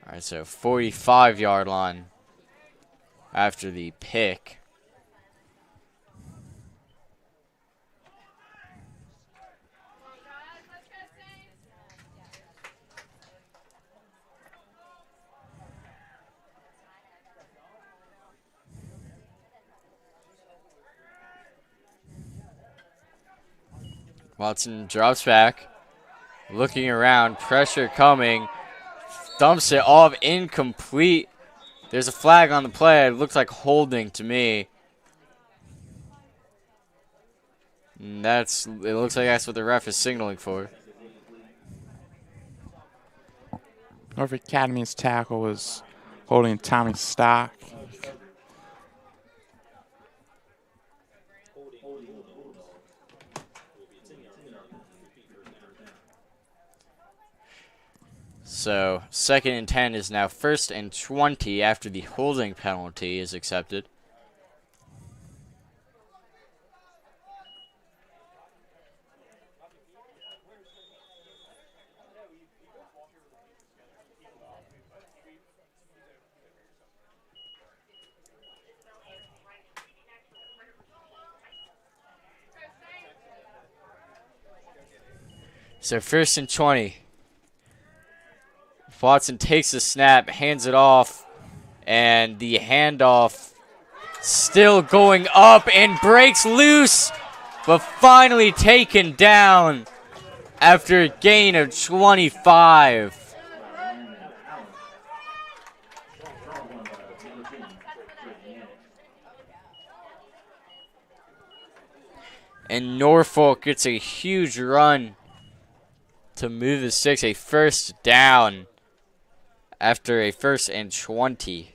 S1: All right, so 45-yard line after the pick. Watson drops back, looking around, pressure coming, dumps it off, incomplete. There's a flag on the play. It looks like holding to me. And it looks like that's what the ref is signaling for.
S2: Norfolk Academy's tackle was holding Tommy Stock.
S1: So 2nd and 10 is now 1st and 20 after the holding penalty is accepted. So 1st and 20. Watson takes the snap, hands it off, and the handoff still going up and breaks loose, but finally taken down after a gain of 25. And Norfolk gets a huge run to move the sticks, a 1st down after a 1st and 20.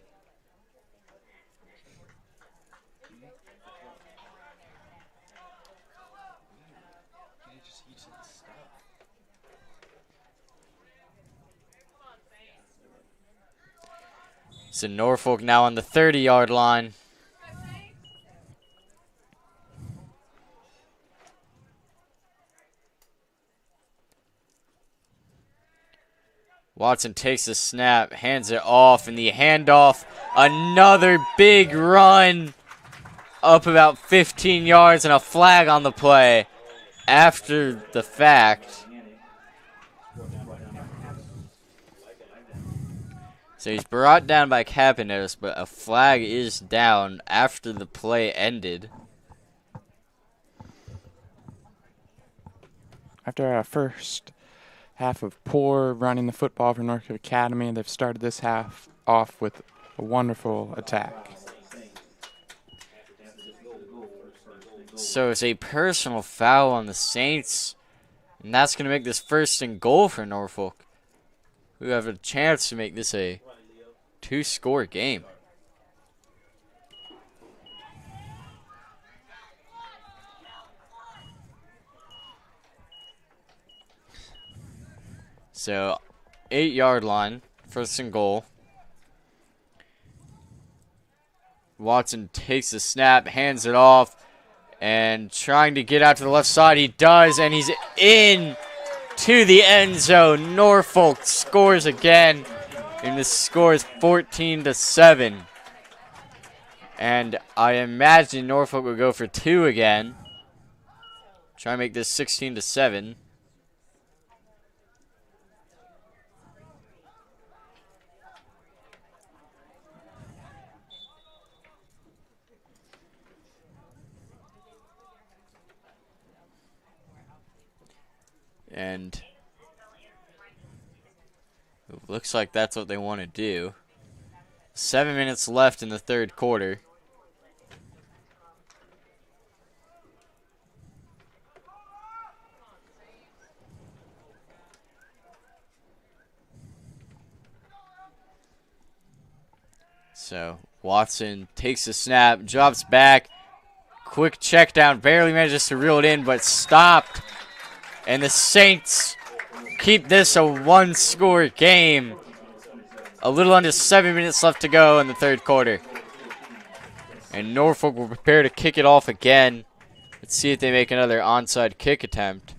S1: So Norfolk now on the 30-yard line. Watson takes the snap, hands it off, and the handoff, another big run up about 15 yards and a flag on the play after the fact. So he's brought down by Capinos, but a flag is down after the play ended.
S2: After our first half of poor running the football for Norfolk Academy, they've started this half off with a wonderful attack.
S1: So it's a personal foul on the Saints, and that's going to make this 1st and goal for Norfolk, who have a chance to make this a 2-score game. So 8-yard line, 1st and goal. Watson takes the snap, hands it off, and trying to get out to the left side. He does, and he's in to the end zone. Norfolk scores again, and the score is 14-7. And I imagine Norfolk will go for 2 again. Try and make this 16-7. And it looks like that's what they want to do. 7 minutes left in the 3rd quarter. So Watson takes the snap, drops back. Quick check down, barely manages to reel it in, but stopped. And the Saints keep this a 1-score game. A little under 7 minutes left to go in the 3rd quarter. And Norfolk will prepare to kick it off again. Let's see if they make another onside kick attempt.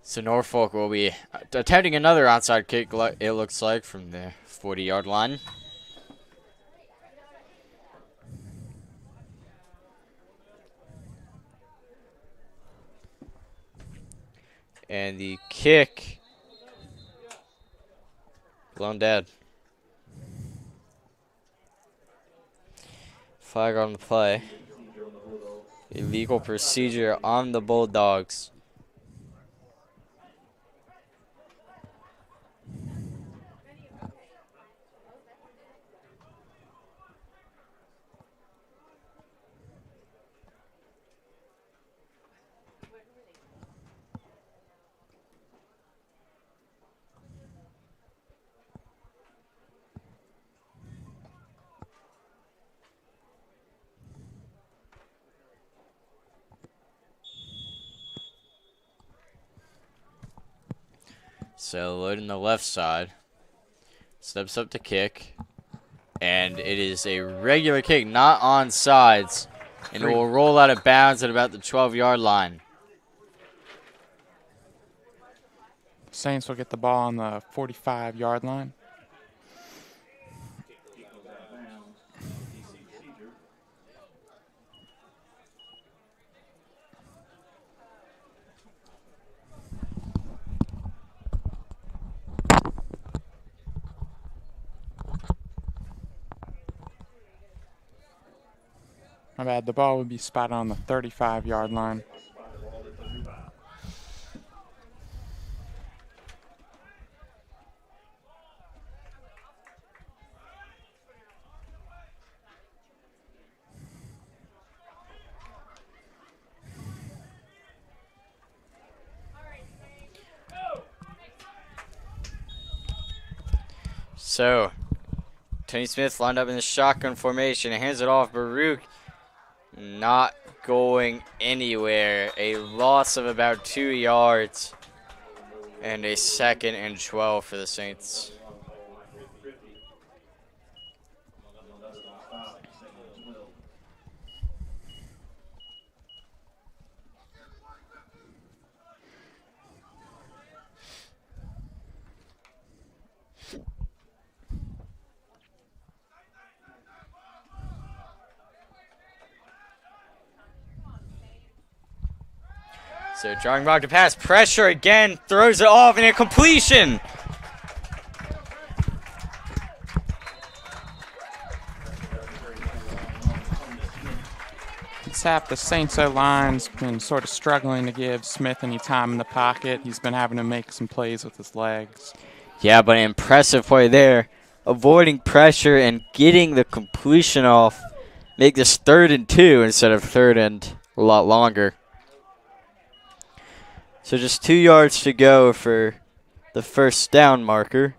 S1: So Norfolk will be attempting another onside kick, it looks like, from the 40-yard line. And the kick, blown dead. Flag on the play. Illegal procedure on the Bulldogs. So loading the left side. Steps up to kick. And it is a regular kick, not on sides. And it will roll out of bounds at about the 12-yard line.
S2: Saints will get the ball on the 45-yard line. My bad. The ball would be spotted on the 35-yard line.
S1: So, Tony Smith lined up in the shotgun formation and hands it off. Baruch not going anywhere. A loss of about 2 yards and a 2nd and 12 for the Saints. So drawing back to pass, pressure again, throws it off, and a completion.
S2: This half, the Saints O-line's been sort of struggling to give Smith any time in the pocket. He's been having to make some plays with his legs.
S1: Yeah, but an impressive play there. Avoiding pressure and getting the completion off. Make this 3rd and 2 instead of 3rd and a lot longer. So just 2 yards to go for the first down marker.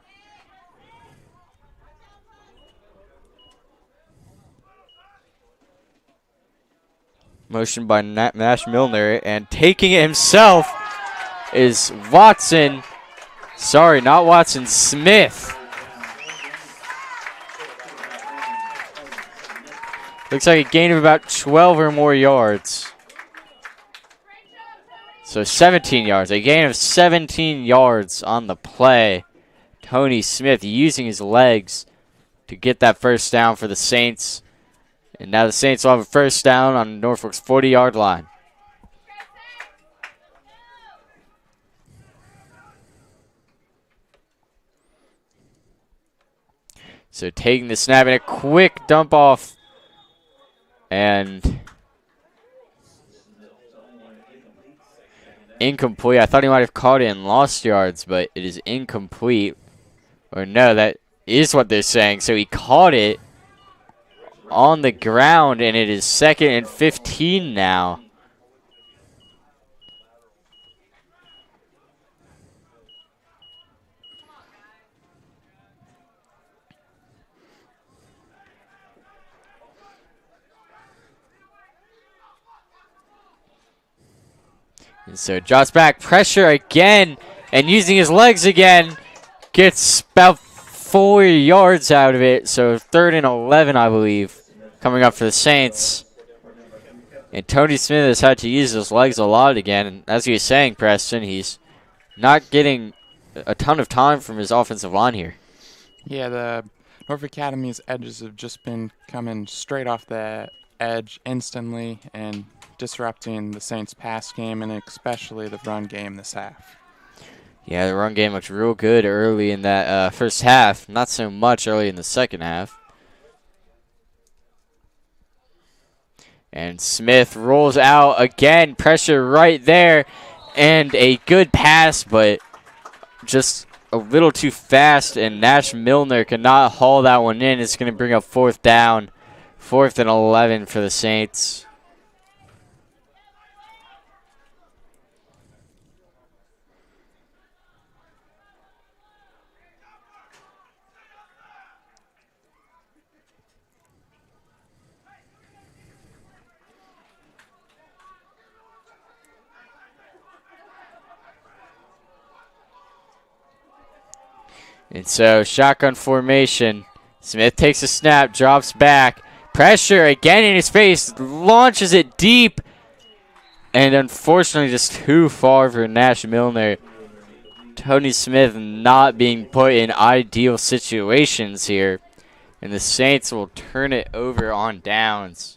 S1: Motion by Nash Milner, and taking it himself is Watson. Sorry, not Watson, Smith. Looks like a gain of about 12 or more yards. So 17 yards, a gain of 17 yards on the play. Tony Smith using his legs to get that first down for the Saints. And now the Saints will have a first down on Norfolk's 40-yard line. So taking the snap and a quick dump off. And incomplete. I thought he might have caught it and lost yards, but it is incomplete. Or no, that is what they're saying. So he caught it on the ground, and it is 2nd and 15 now. And so drops back, pressure again, and using his legs again, gets about 4 yards out of it. So 3rd and 11, I believe, coming up for the Saints. And Tony Smith has had to use his legs a lot again. And as he was saying, Preston, he's not getting a ton of time from his offensive line here.
S2: Yeah, the Norfolk Academy's edges have just been coming straight off the edge instantly and disrupting the Saints' pass game and especially the run game this half.
S1: Yeah, the run game looked real good early in that first half. Not so much early in the second half. And Smith rolls out again. Pressure right there. And a good pass, but just a little too fast. And Nash Milner cannot haul that one in. It's going to bring up 4th down. 4th and 11 for the Saints. And so, shotgun formation. Smith takes a snap, drops back. Pressure again in his face, launches it deep. And unfortunately, just too far for Nash Milner. Tony Smith not being put in ideal situations here. And the Saints will turn it over on downs.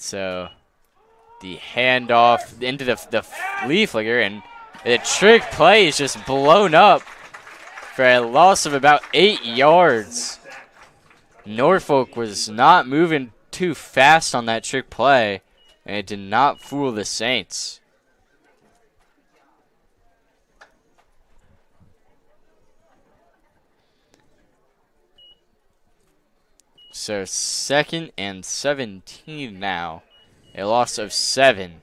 S1: So the handoff into the flea flicker, and the trick play is just blown up for a loss of about 8 yards. Norfolk was not moving too fast on that trick play, and it did not fool the Saints. So 2nd and 17 now. A loss of 7.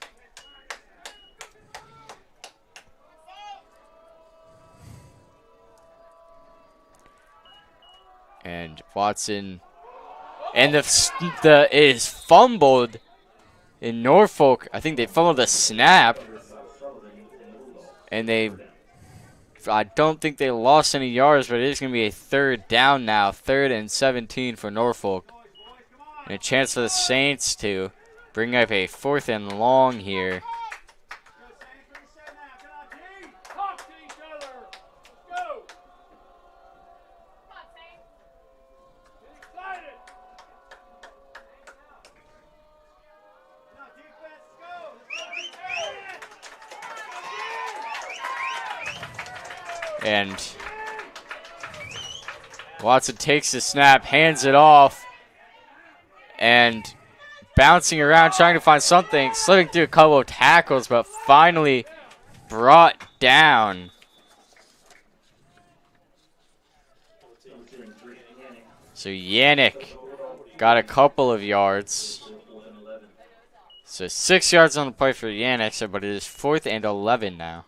S1: And Watson, and it is fumbled. in Norfolk, I think they fumbled the snap. And I don't think they lost any yards, but it is going to be a third down now. 3rd and 17 for Norfolk. And a chance for the Saints to bring up a 4th and long here. And Watson takes the snap, hands it off, and bouncing around trying to find something, slipping through a couple of tackles, but finally brought down. So Yannick got a couple of yards. So 6 yards on the play for Yannick, but it is 4th and 11 now.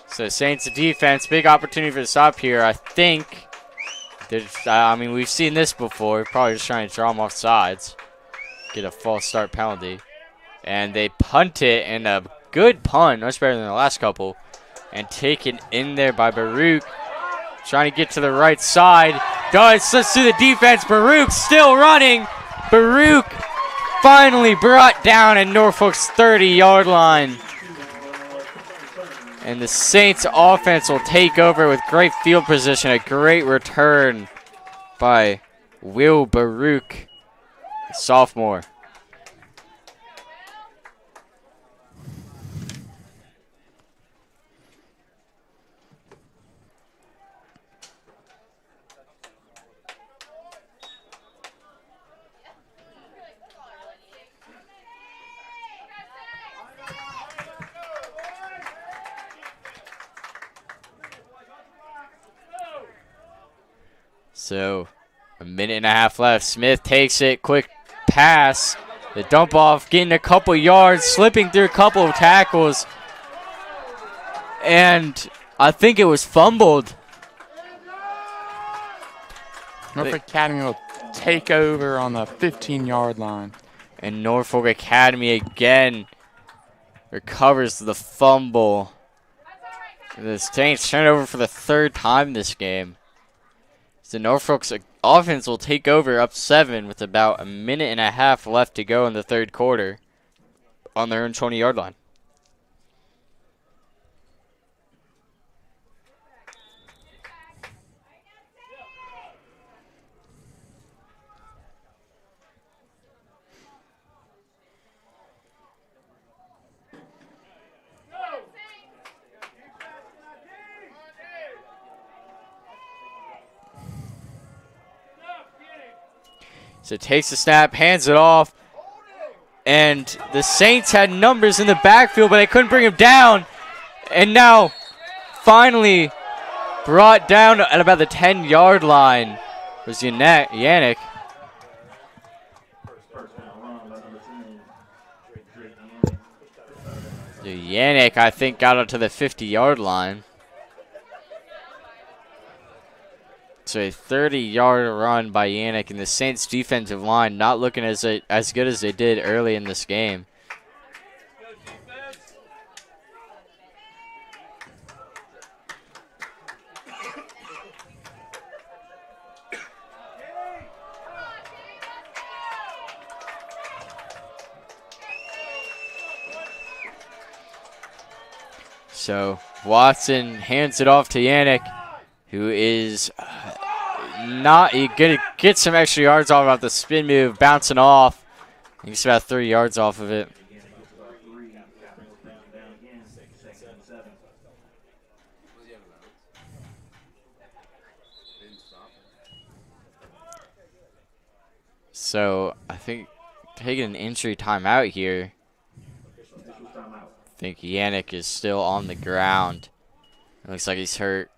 S1: So Saints defense, big opportunity for the stop here. I think, I mean, we've seen this before. Probably just trying to draw them off sides. Get a false start penalty. And they punt it, and a good punt, much better than the last couple. And taken in there by Baruch. Trying to get to the right side. Slips through the defense. Baruch still running. Baruch finally brought down at Norfolk's 30-yard line. And the Saints offense will take over with great field position. A great return by Will Baruch, sophomore. So, a minute and a half left. Smith takes it, quick pass. The dump off, getting a couple yards, slipping through a couple of tackles. And I think it was fumbled.
S2: Norfolk Academy will take over on the 15-yard line.
S1: And Norfolk Academy again recovers the fumble. The Saints turn over for the 3rd time this game. So Norfolk's offense will take over up 7 with about a minute and a half left to go in the 3rd quarter on their own 20-yard line. So takes the snap, hands it off, and the Saints had numbers in the backfield, but they couldn't bring him down. And now, finally, brought down at about the 10-yard line was Yannick. So Yannick, I think, got up to the 50-yard line. So a 30-yard run by Yannick, and the Saints defensive line not looking as good as they did early in this game. So Watson hands it off to Yannick, who is not going to get some extra yards off about the spin move, bouncing off. He gets about 3 yards off of it. So I think taking an injury timeout here. I think Yannick is still on the ground. It looks like he's hurt.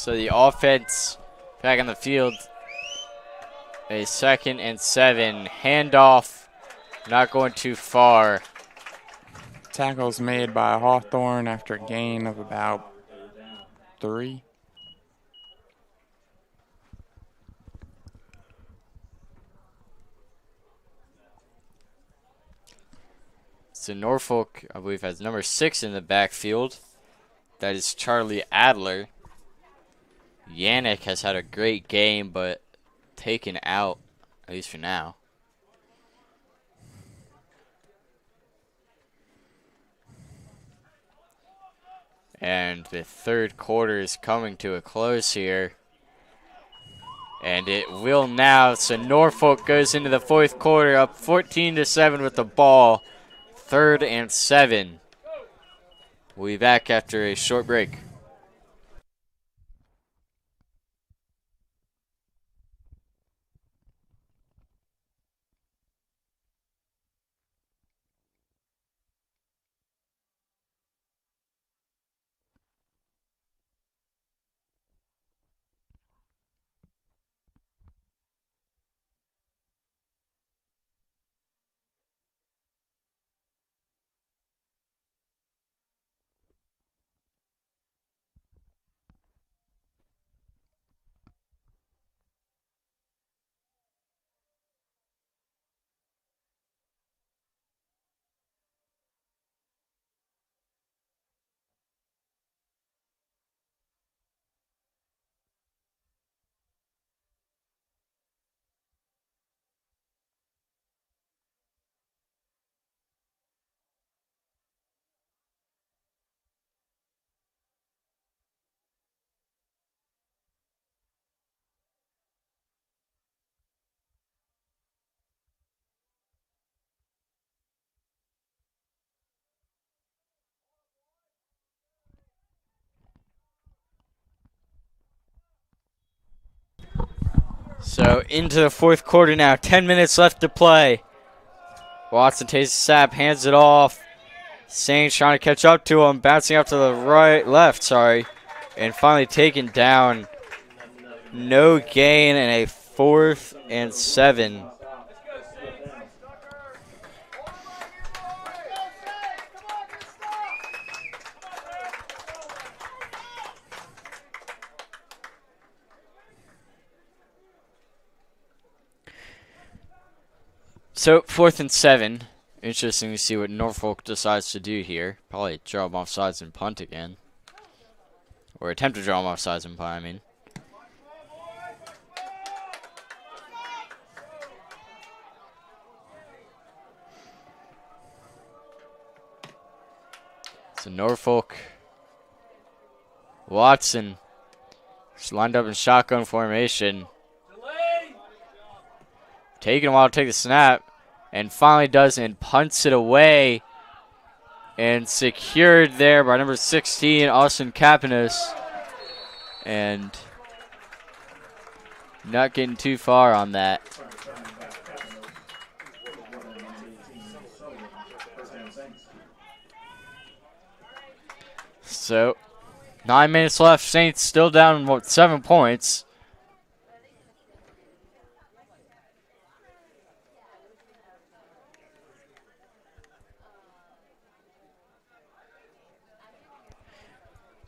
S1: So the offense back on the field. A 2nd and 7. Handoff. Not going too far.
S2: Tackles made by Hawthorne after a gain of about 3.
S1: So Norfolk, I believe, has number 6 in the backfield. That is Charlie Adler. Yannick has had a great game, but taken out, at least for now. And the third quarter is coming to a close here. And it will now. So Norfolk goes into the fourth quarter up 14-7 with the ball. 3rd and 7. We'll be back after a short break. So into the fourth quarter now. 10 minutes left to play. Watson takes a snap, hands it off. Saints trying to catch up to him, bouncing up to the left, and finally taken down. No gain and a 4th and 7. So 4th and 7. Interesting to see what Norfolk decides to do here. Probably draw him off sides and punt again. Or attempt to draw him off sides and punt, I mean. So Norfolk. Watson. Just lined up in shotgun formation. Taking a while to take the snap. And finally does and punts it away. And secured there by number 16, Austin Kapanos. And not getting too far on that. So, 9 minutes left. Saints still down 7 points.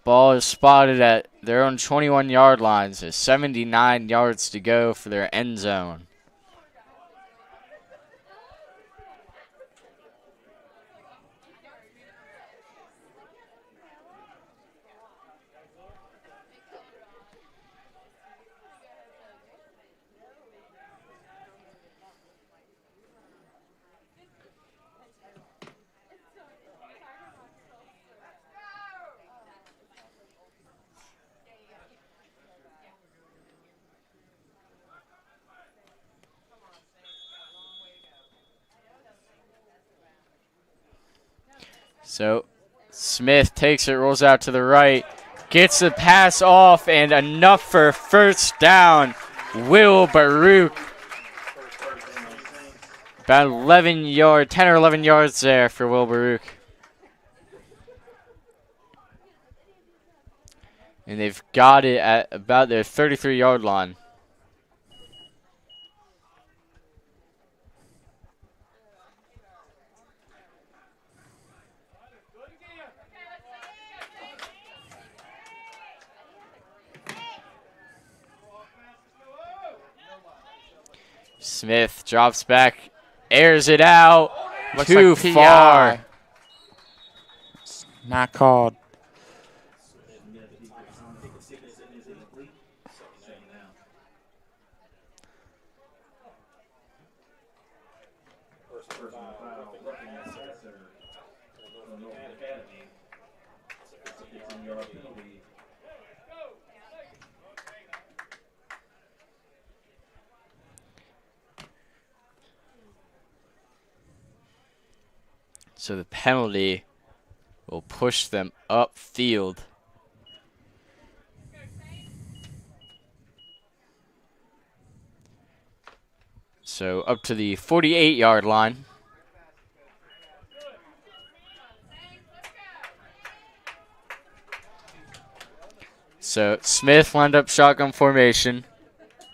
S1: Ball is spotted at their own 21-yard line. So 79 yards to go for their end zone. So Smith takes it, rolls out to the right, gets the pass off, and enough for first down. Will Baruch. About 10 or 11 yards there for Will Baruch. And they've got it at about their 33-yard line. Smith drops back, airs it out.
S2: Looks
S1: Too
S2: like
S1: far.
S2: PI. It's not called.
S1: So the penalty will push them upfield. So up to the 48-yard line. So Smith lined up shotgun formation,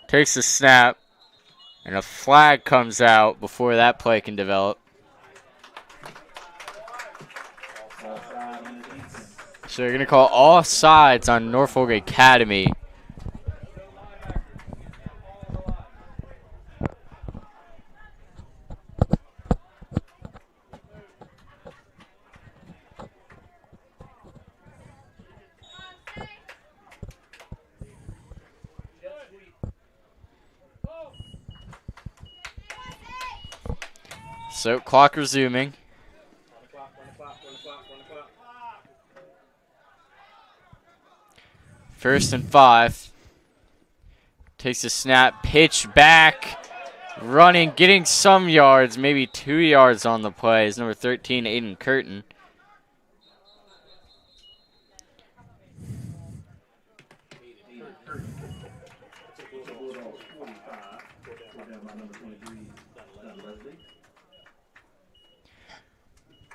S1: takes the snap, and a flag comes out before that play can develop. So they're going to call all sides on Norfolk Academy. So clock resuming. First and 5. Takes a snap, pitch back, running, getting some yards, maybe 2 yards on the play. Is number 13, Aiden Curtin.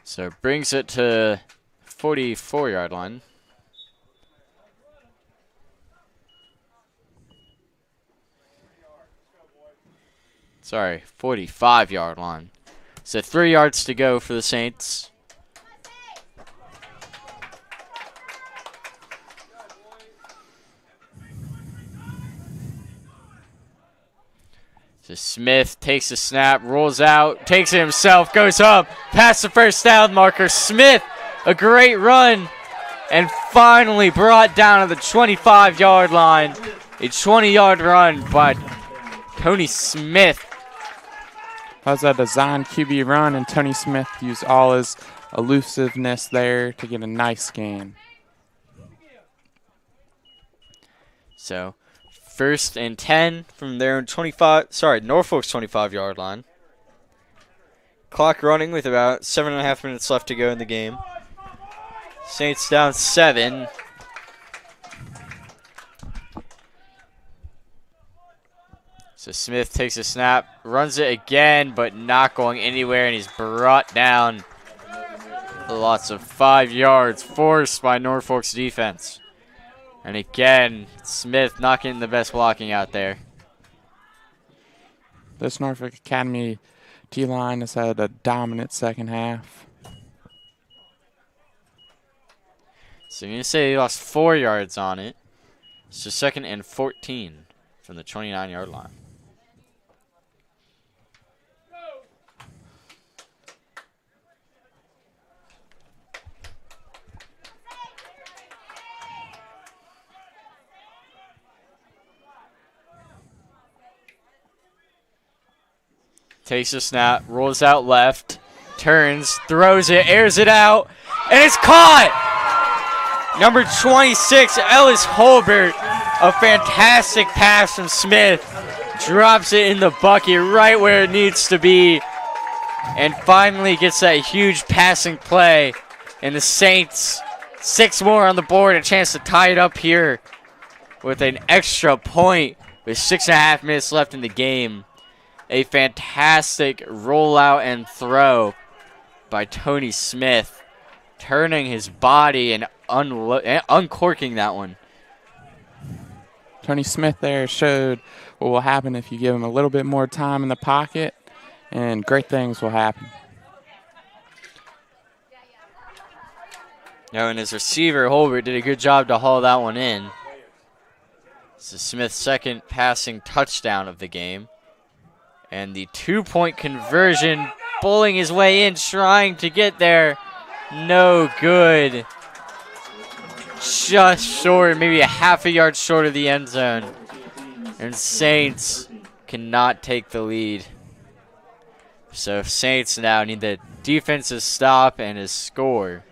S1: So brings it to 44-yard line. Sorry, 45-yard line. So 3 yards to go for the Saints. So Smith takes a snap, rolls out, takes it himself, goes up, past the first down marker. Smith, a great run, and finally brought down to the 25-yard line. A 20-yard run by Tony Smith.
S2: That was a design QB run, and Tony Smith used all his elusiveness there to get a nice gain.
S1: So, first and 10 from their own Norfolk's 25-yard line. Clock running with about 7.5 minutes left to go in the game. Saints down 7. So Smith takes a snap, runs it again, but not going anywhere, and he's brought down. Lots of 5 yards forced by Norfolk's defense. And again, Smith not getting the best blocking out there.
S2: This Norfolk Academy D-line has had a dominant second half.
S1: So you're going to say he lost 4 yards on it. So second and 14 from the 29-yard line. Takes a snap, rolls out left, turns, throws it, airs it out, and it's caught! Number 26, Ellis Holbert, a fantastic pass from Smith, drops it in the bucket right where it needs to be, and finally gets that huge passing play. And the Saints, 6 more on the board, a chance to tie it up here with an extra point with 6.5 minutes left in the game. A fantastic rollout and throw by Tony Smith, turning his body and uncorking that one.
S2: Tony Smith there showed what will happen if you give him a little bit more time in the pocket, and great things will happen.
S1: Now, and his receiver, Holbert, did a good job to haul that one in. This is Smith's second passing touchdown of the game. And the 2-point conversion, bowling his way in, trying to get there. No good. Just short, maybe a half a yard short of the end zone. And Saints cannot take the lead. So Saints now need the defense to stop and a score.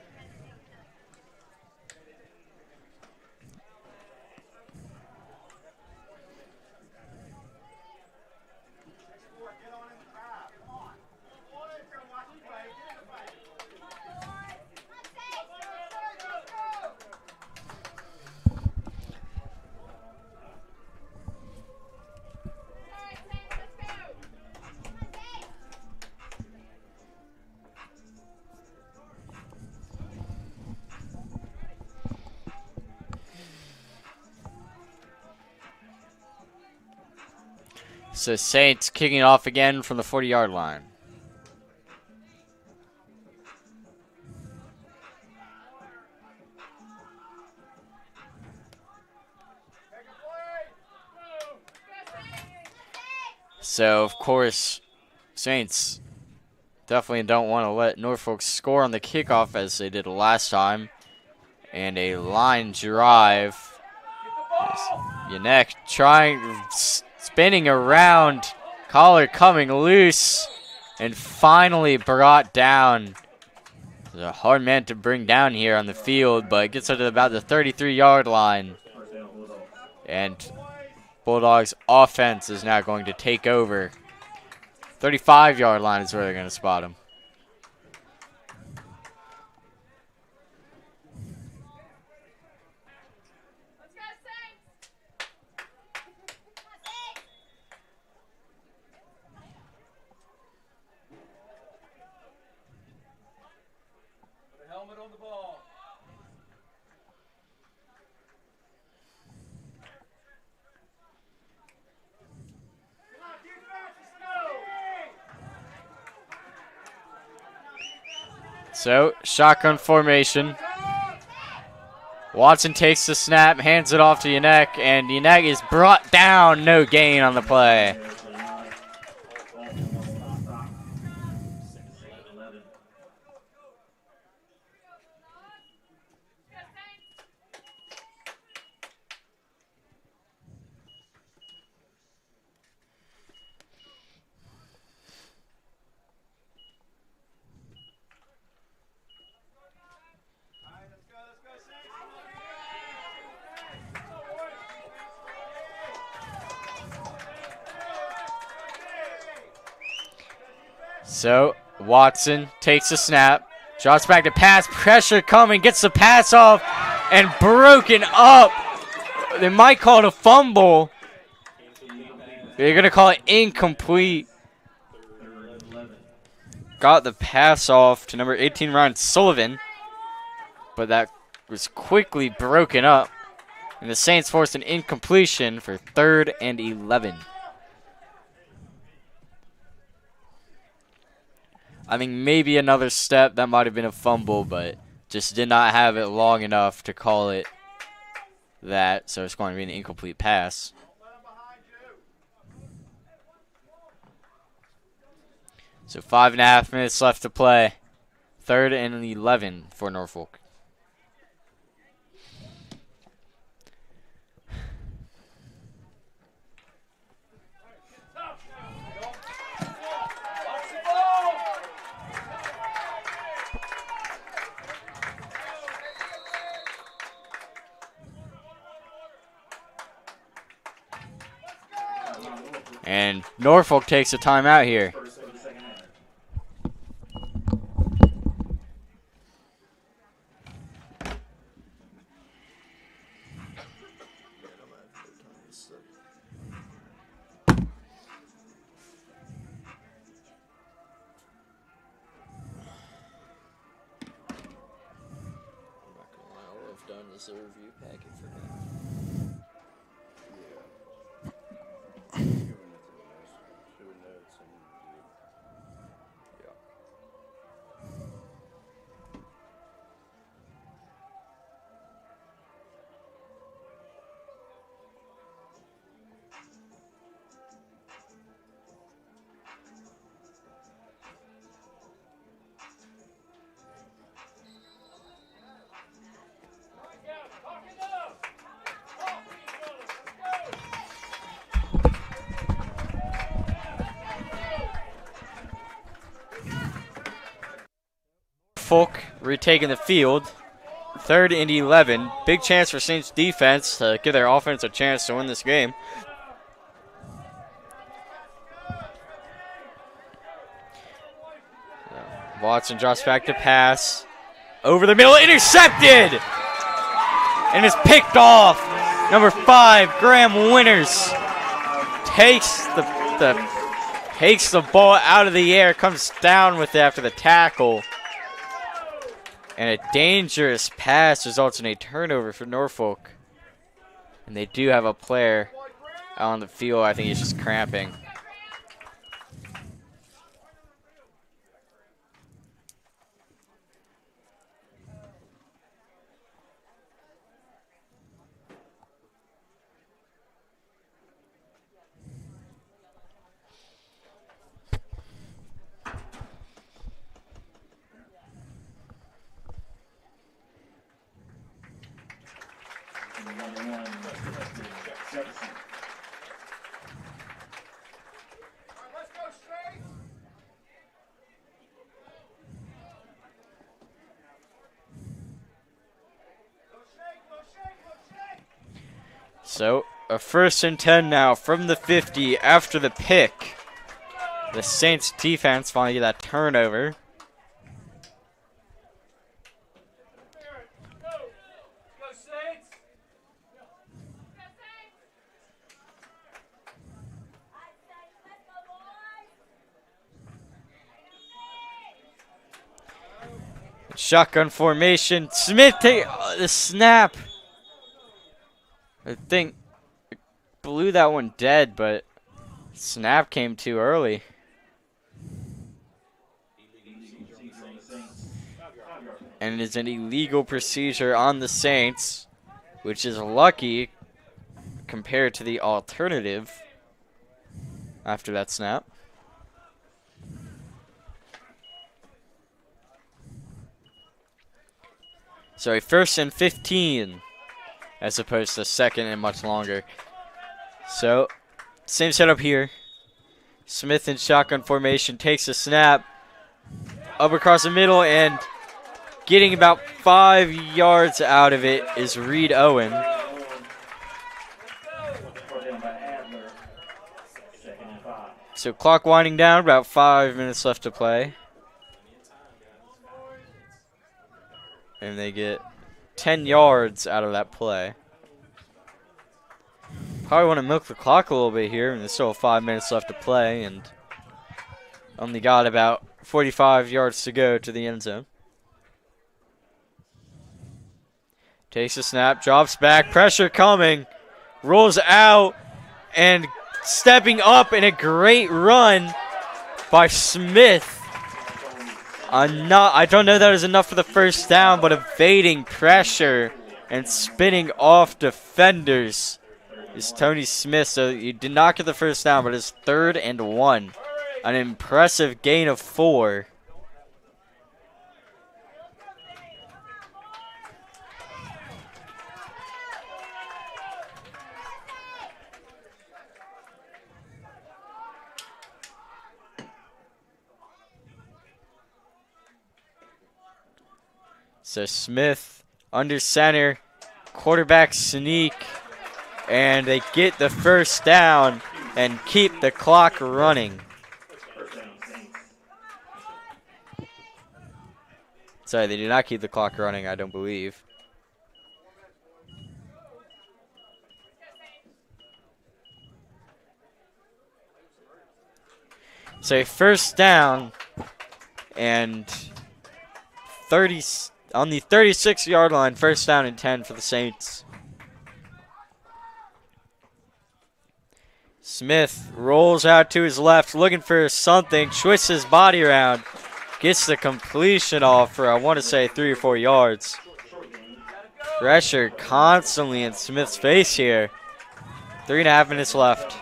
S1: So Saints kicking it off again from the 40-yard line. So, of course, Saints definitely don't want to let Norfolk score on the kickoff as they did last time. And a line drive. Yanek spinning around, collar coming loose, and finally brought down. It's a hard man to bring down here on the field, but it gets up to about the 33-yard line. And Bulldogs offense is now going to take over. 35-yard line is where they're going to spot him.
S4: Helmet on the ball.
S1: So, shotgun formation. Watson takes the snap, hands it off to Yanek, and Yanek is brought down. No gain on the play. So, Watson takes the snap, drops back to pass, pressure coming, gets the pass off, and broken up. They might call it a fumble. They're going to call it incomplete. Got the pass off to number 18, Ryan Sullivan, but that was quickly broken up. And the Saints forced an incompletion for 3rd and 11. I mean, maybe another step, that might have been a fumble, but just did not have it long enough to call it that, so it's going to be an incomplete pass. So 5.5 minutes left to play. 3rd and 11 for Norfolk. And Norfolk takes a timeout here.
S3: All I've done is a review packet for now.
S1: Norfolk retaking the field. 3rd and 11. Big chance for Saints defense to give their offense a chance to win this game. Watson drops back to pass. Over the middle, intercepted! And it's picked off. Number 5, Graham Winters takes the ball out of the air, comes down with it after the tackle. And a dangerous pass results in a turnover for Norfolk. And they do have a player out on the field. I think he's just cramping. So, a 1st and 10 now from the 50 after the pick. The Saints defense finally get that turnover. Shotgun formation. Smith take the snap. I think blew that one dead, but snap came too early. And it is an illegal procedure on the Saints, which is lucky compared to the alternative after that snap. So a 1st and 15 as opposed to 2nd and much longer. So same setup here. Smith in shotgun formation takes a snap up across the middle, and getting about 5 yards out of it is Reed Owen. So clock winding down, about 5 minutes left to play. And they get 10 yards out of that play. Probably want to milk the clock a little bit here, and there's still 5 minutes left to play, and only got about 45 yards to go to the end zone. Takes a snap, drops back, pressure coming, rolls out, and stepping up in a great run by Smith. I don't know that is enough for the 1st down, but evading pressure and spinning off defenders is Tony Smith. So you did not get the 1st down, but it's 3rd and 1. An impressive gain of 4. So Smith under center, quarterback sneak, and they get the 1st down and keep the clock running. Sorry, they do not keep the clock running, I don't believe. So 1st down and 30 on the 36-yard line, 1st down and 10 for the Saints. Smith rolls out to his left, looking for something, twists his body around, gets the completion off for, I want to say, 3 or 4 yards. Pressure constantly in Smith's face here. 3.5 minutes left.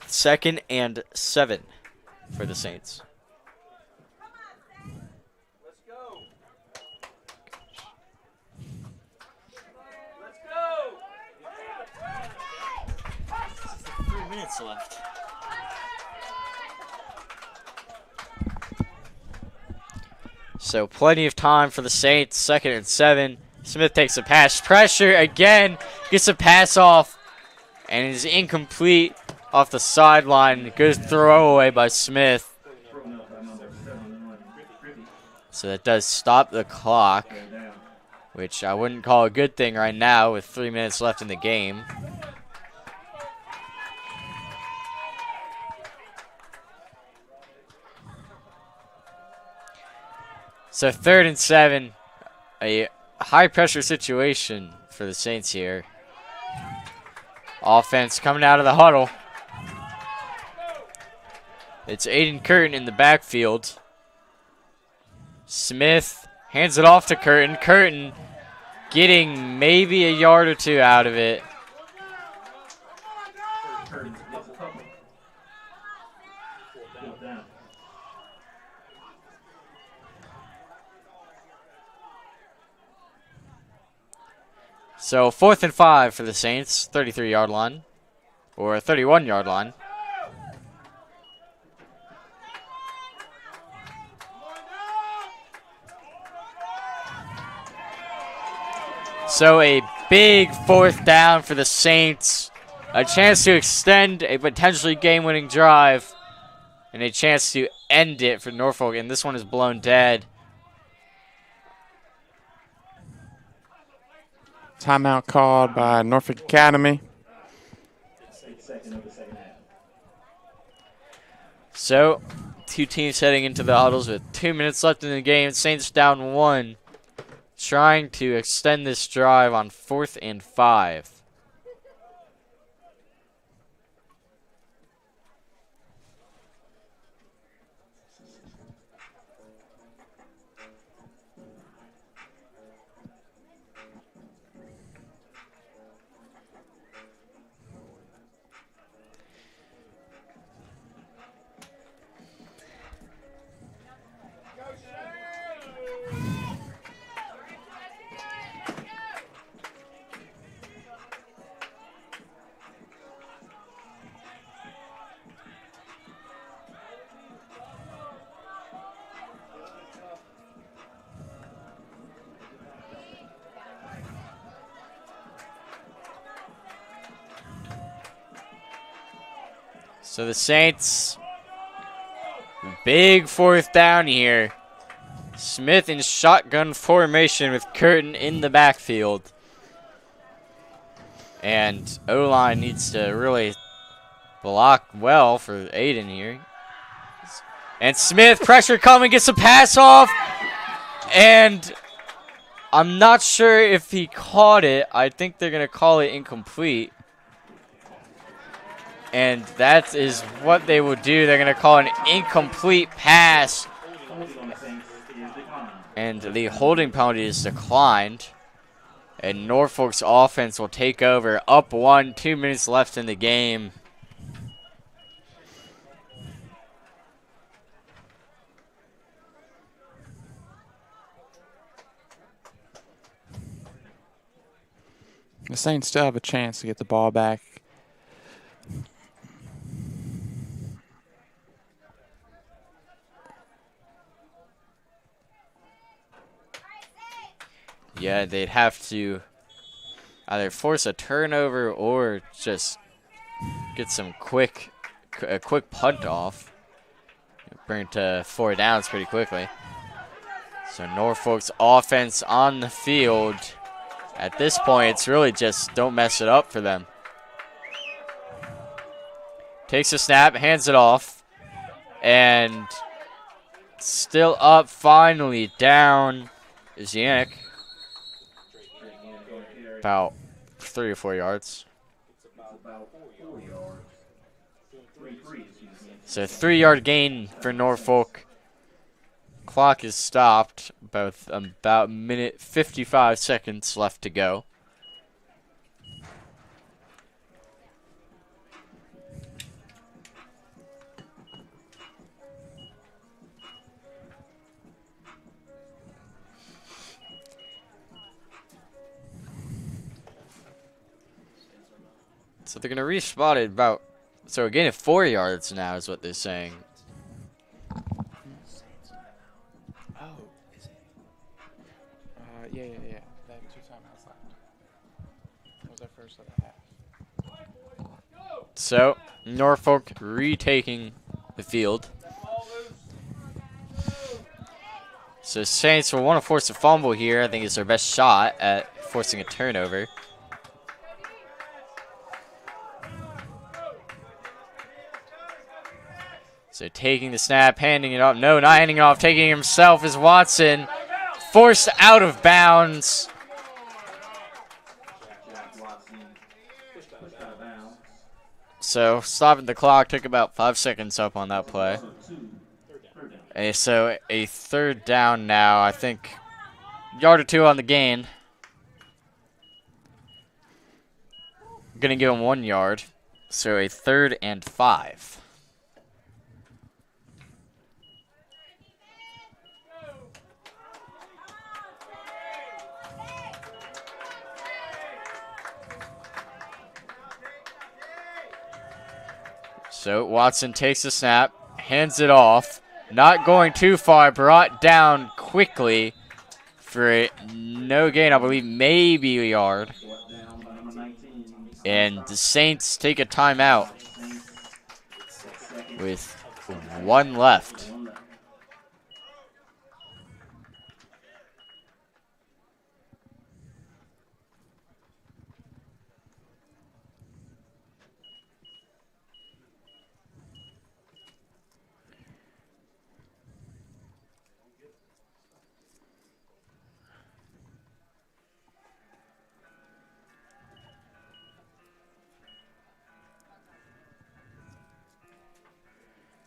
S1: 2nd and 7 for the Saints.
S4: Let's go.
S1: 3 minutes left. So plenty of time for the Saints. 2nd and 7. Smith takes a pass. Pressure again. Gets a pass off. And is incomplete off the sideline. Good throwaway by Smith. So that does stop the clock, which I wouldn't call a good thing right now with 3 minutes left in the game. So 3rd and 7, a high pressure situation for the Saints here. Offense coming out of the huddle. It's Aiden Curtin in the backfield. Smith hands it off to Curtin. Curtin getting maybe a yard or 2 out of it. So 4th and 5 for the Saints, 33-yard line, or 31-yard line. So a big 4th down for the Saints, a chance to extend a potentially game-winning drive, and a chance to end it for Norfolk, and this one is blown dead.
S2: Timeout called by Norfolk Academy.
S1: So, two teams heading into the huddles with 2 minutes left in the game. Saints down 1, trying to extend this drive on 4th and 5. So the Saints, big 4th down here. Smith in shotgun formation with Curtin in the backfield. And O-line needs to really block well for Aiden here. And Smith, pressure coming, gets a pass off. And I'm not sure if he caught it. I think they're going to call it incomplete. And that is what they will do. They're going to call an incomplete pass. And the holding penalty is declined. And Norfolk's offense will take over. Up 1, 2 minutes left in the game.
S2: The Saints still have a chance to get the ball back.
S1: Yeah, they'd have to either force a turnover or just get some a quick punt off. Bring it to 4 downs pretty quickly. So Norfolk's offense on the field. At this point, it's really just don't mess it up for them. Takes a snap, hands it off, and still up finally. Down is Yannick. About 3 or 4 yards. So 3-yard gain for Norfolk. Clock is stopped. About minute 55 seconds left to go. So they're going to respot it about, so a gain of 4 yards now is what they're saying.
S2: Oh, is it? Yeah. They have 2 timeouts left. That was our first of the half.
S1: So Norfolk retaking the field. So Saints will want to force a fumble here. I think it's their best shot at forcing a turnover. So taking the snap, handing it off. No, not handing it off. Taking it himself is Watson. Forced out of bounds. So stopping the clock. Took about 5 seconds up on that play. So a 3rd down now. I think yard or 2 on the gain. Going to give him 1 yard. So a 3rd and 5. So Watson takes the snap, hands it off, not going too far, brought down quickly for no gain, I believe maybe a yard. And the Saints take a timeout with 1 left.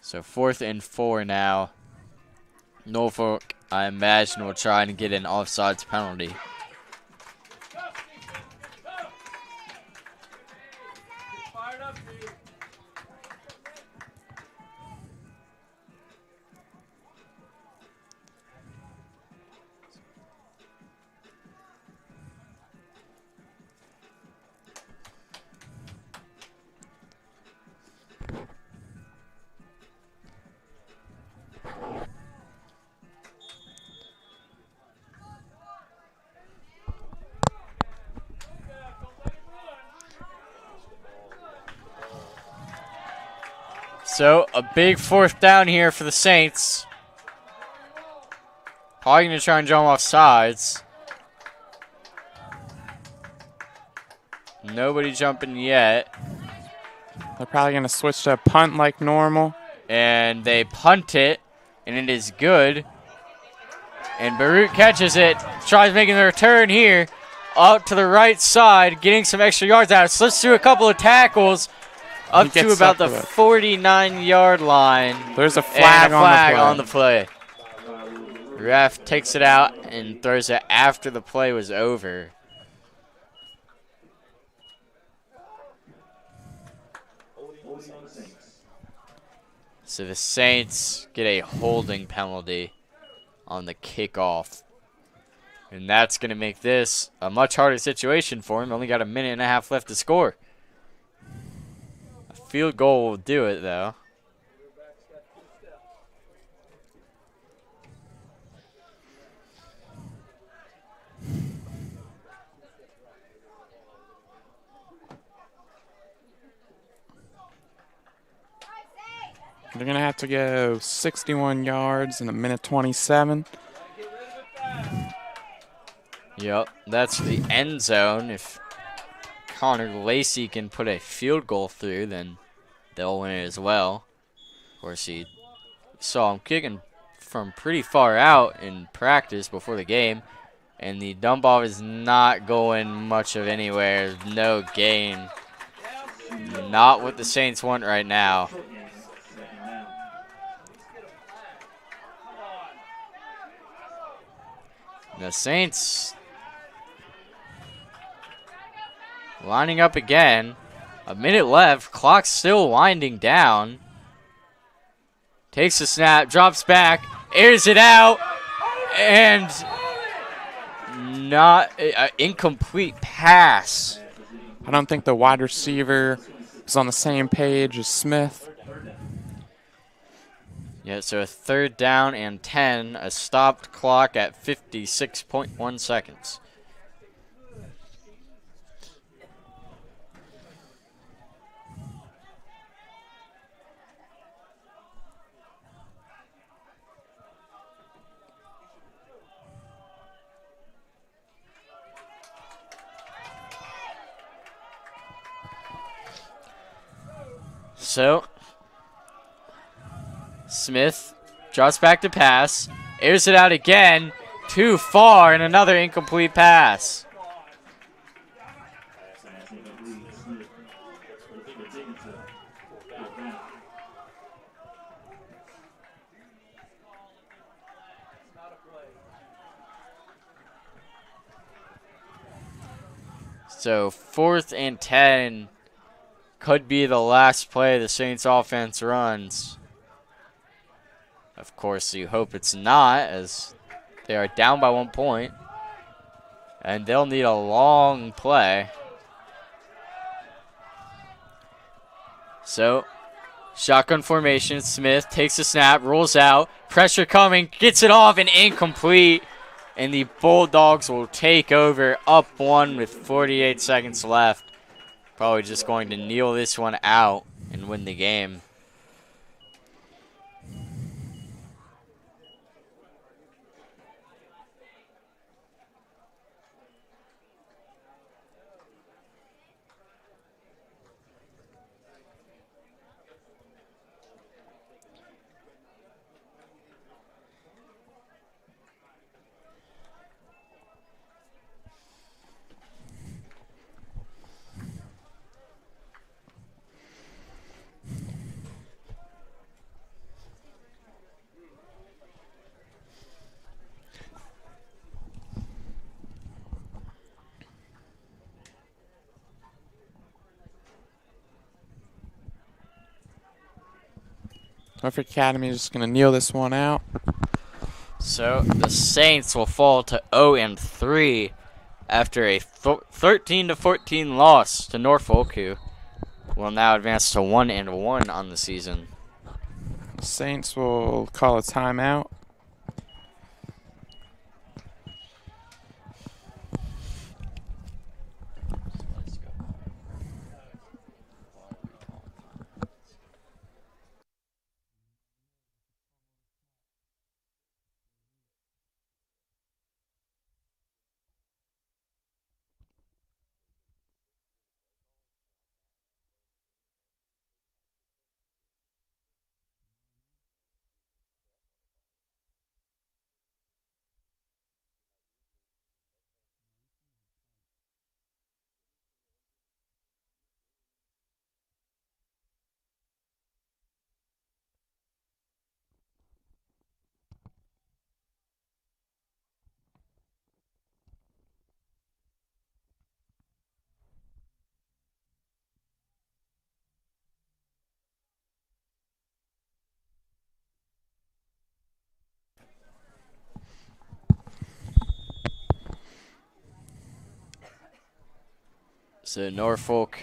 S1: So 4th and 4 now. Norfolk, I imagine, will try and get an offsides penalty. So a big 4th down here for the Saints. Probably going to try and jump off sides. Nobody jumping yet.
S2: They're probably going to switch to a punt like normal.
S1: And they punt it, and it is good. And Baruch catches it, tries making the return here. Out to the right side, getting some extra yards out. Slips through a couple of tackles. Up to about the 49-yard line.
S2: There's a flag,
S1: on the play. Ref takes it out and throws it after the play was over. So the Saints get a holding penalty on the kickoff. And that's going to make this a much harder situation for him. Only got a minute and a half left to score. A field goal will do it, though.
S2: They're going to have to go 61 yards in a minute 27.
S1: Yep, that's the end zone. If Connor Lacey can put a field goal through, then they'll win it as well. Of course, he saw him kicking from pretty far out in practice before the game. And the dump off is not going much of anywhere. No gain. Not what the Saints want right now. The Saints lining up again. A minute left. Clock's still winding down. Takes the snap, drops back, airs it out, and not incomplete pass.
S2: I don't think the wide receiver is on the same page as Smith.
S1: Yeah, so a 3rd down and 10, a stopped clock at 56.1 seconds. So, Smith drops back to pass, airs it out again, too far, and another incomplete pass. So 4th and 10 could be the last play the Saints offense runs. Of course, you hope it's not, as they are down by 1 point. And they'll need a long play. So, shotgun formation. Smith takes the snap, rolls out. Pressure coming, gets it off, and incomplete. And the Bulldogs will take over, up 1 with 48 seconds left. Probably just going to kneel this one out and win the game.
S2: Norfolk Academy is just going to kneel this one out.
S1: So the Saints will fall to 0-3 after a 13-14 loss to Norfolk, who will now advance to 1-1 on the season.
S2: Saints will call a timeout.
S1: So Norfolk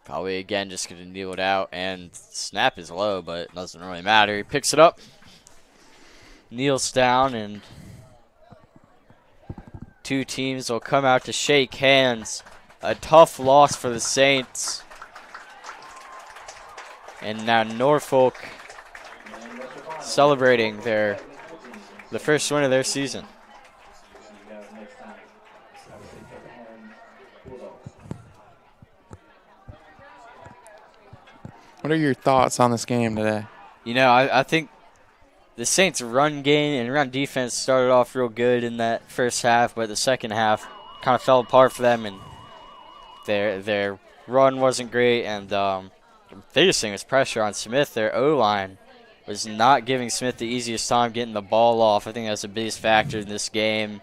S1: probably again just going to kneel it out, and snap is low, but it doesn't really matter. He picks it up, kneels down, and two teams will come out to shake hands. A tough loss for the Saints. And now Norfolk celebrating the first win of their season.
S2: What are your thoughts on this game today?
S1: You know, I think the Saints' run game and run defense started off real good in that first half, but the second half kind of fell apart for them, and their run wasn't great, and the biggest thing was pressure on Smith, their O-line. was not giving Smith the easiest time getting the ball off. I think that's the biggest factor in this game.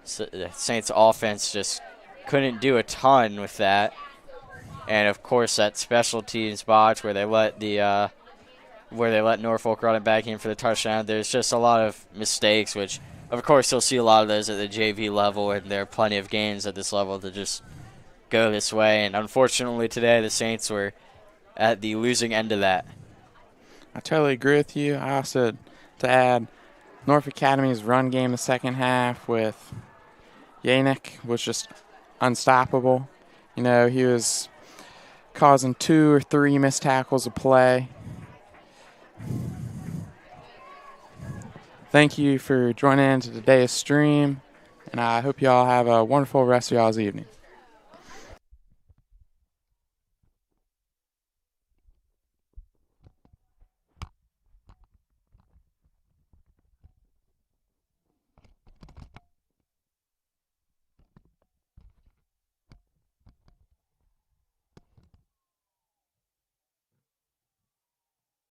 S1: So the Saints offense just couldn't do a ton with that. And of course that special teams botch where they let Norfolk run it back in for the touchdown. There's just a lot of mistakes, which of course you'll see a lot of those at the JV level, and there are plenty of games at this level to just go this way. And unfortunately today the Saints were at the losing end of that.
S2: I totally agree with you. I also, to add, Norfolk Academy's run game the second half with Yannick was just unstoppable. You know, he was causing 2 or 3 missed tackles a play. Thank you for joining in to today's stream, and I hope you all have a wonderful rest of y'all's evening.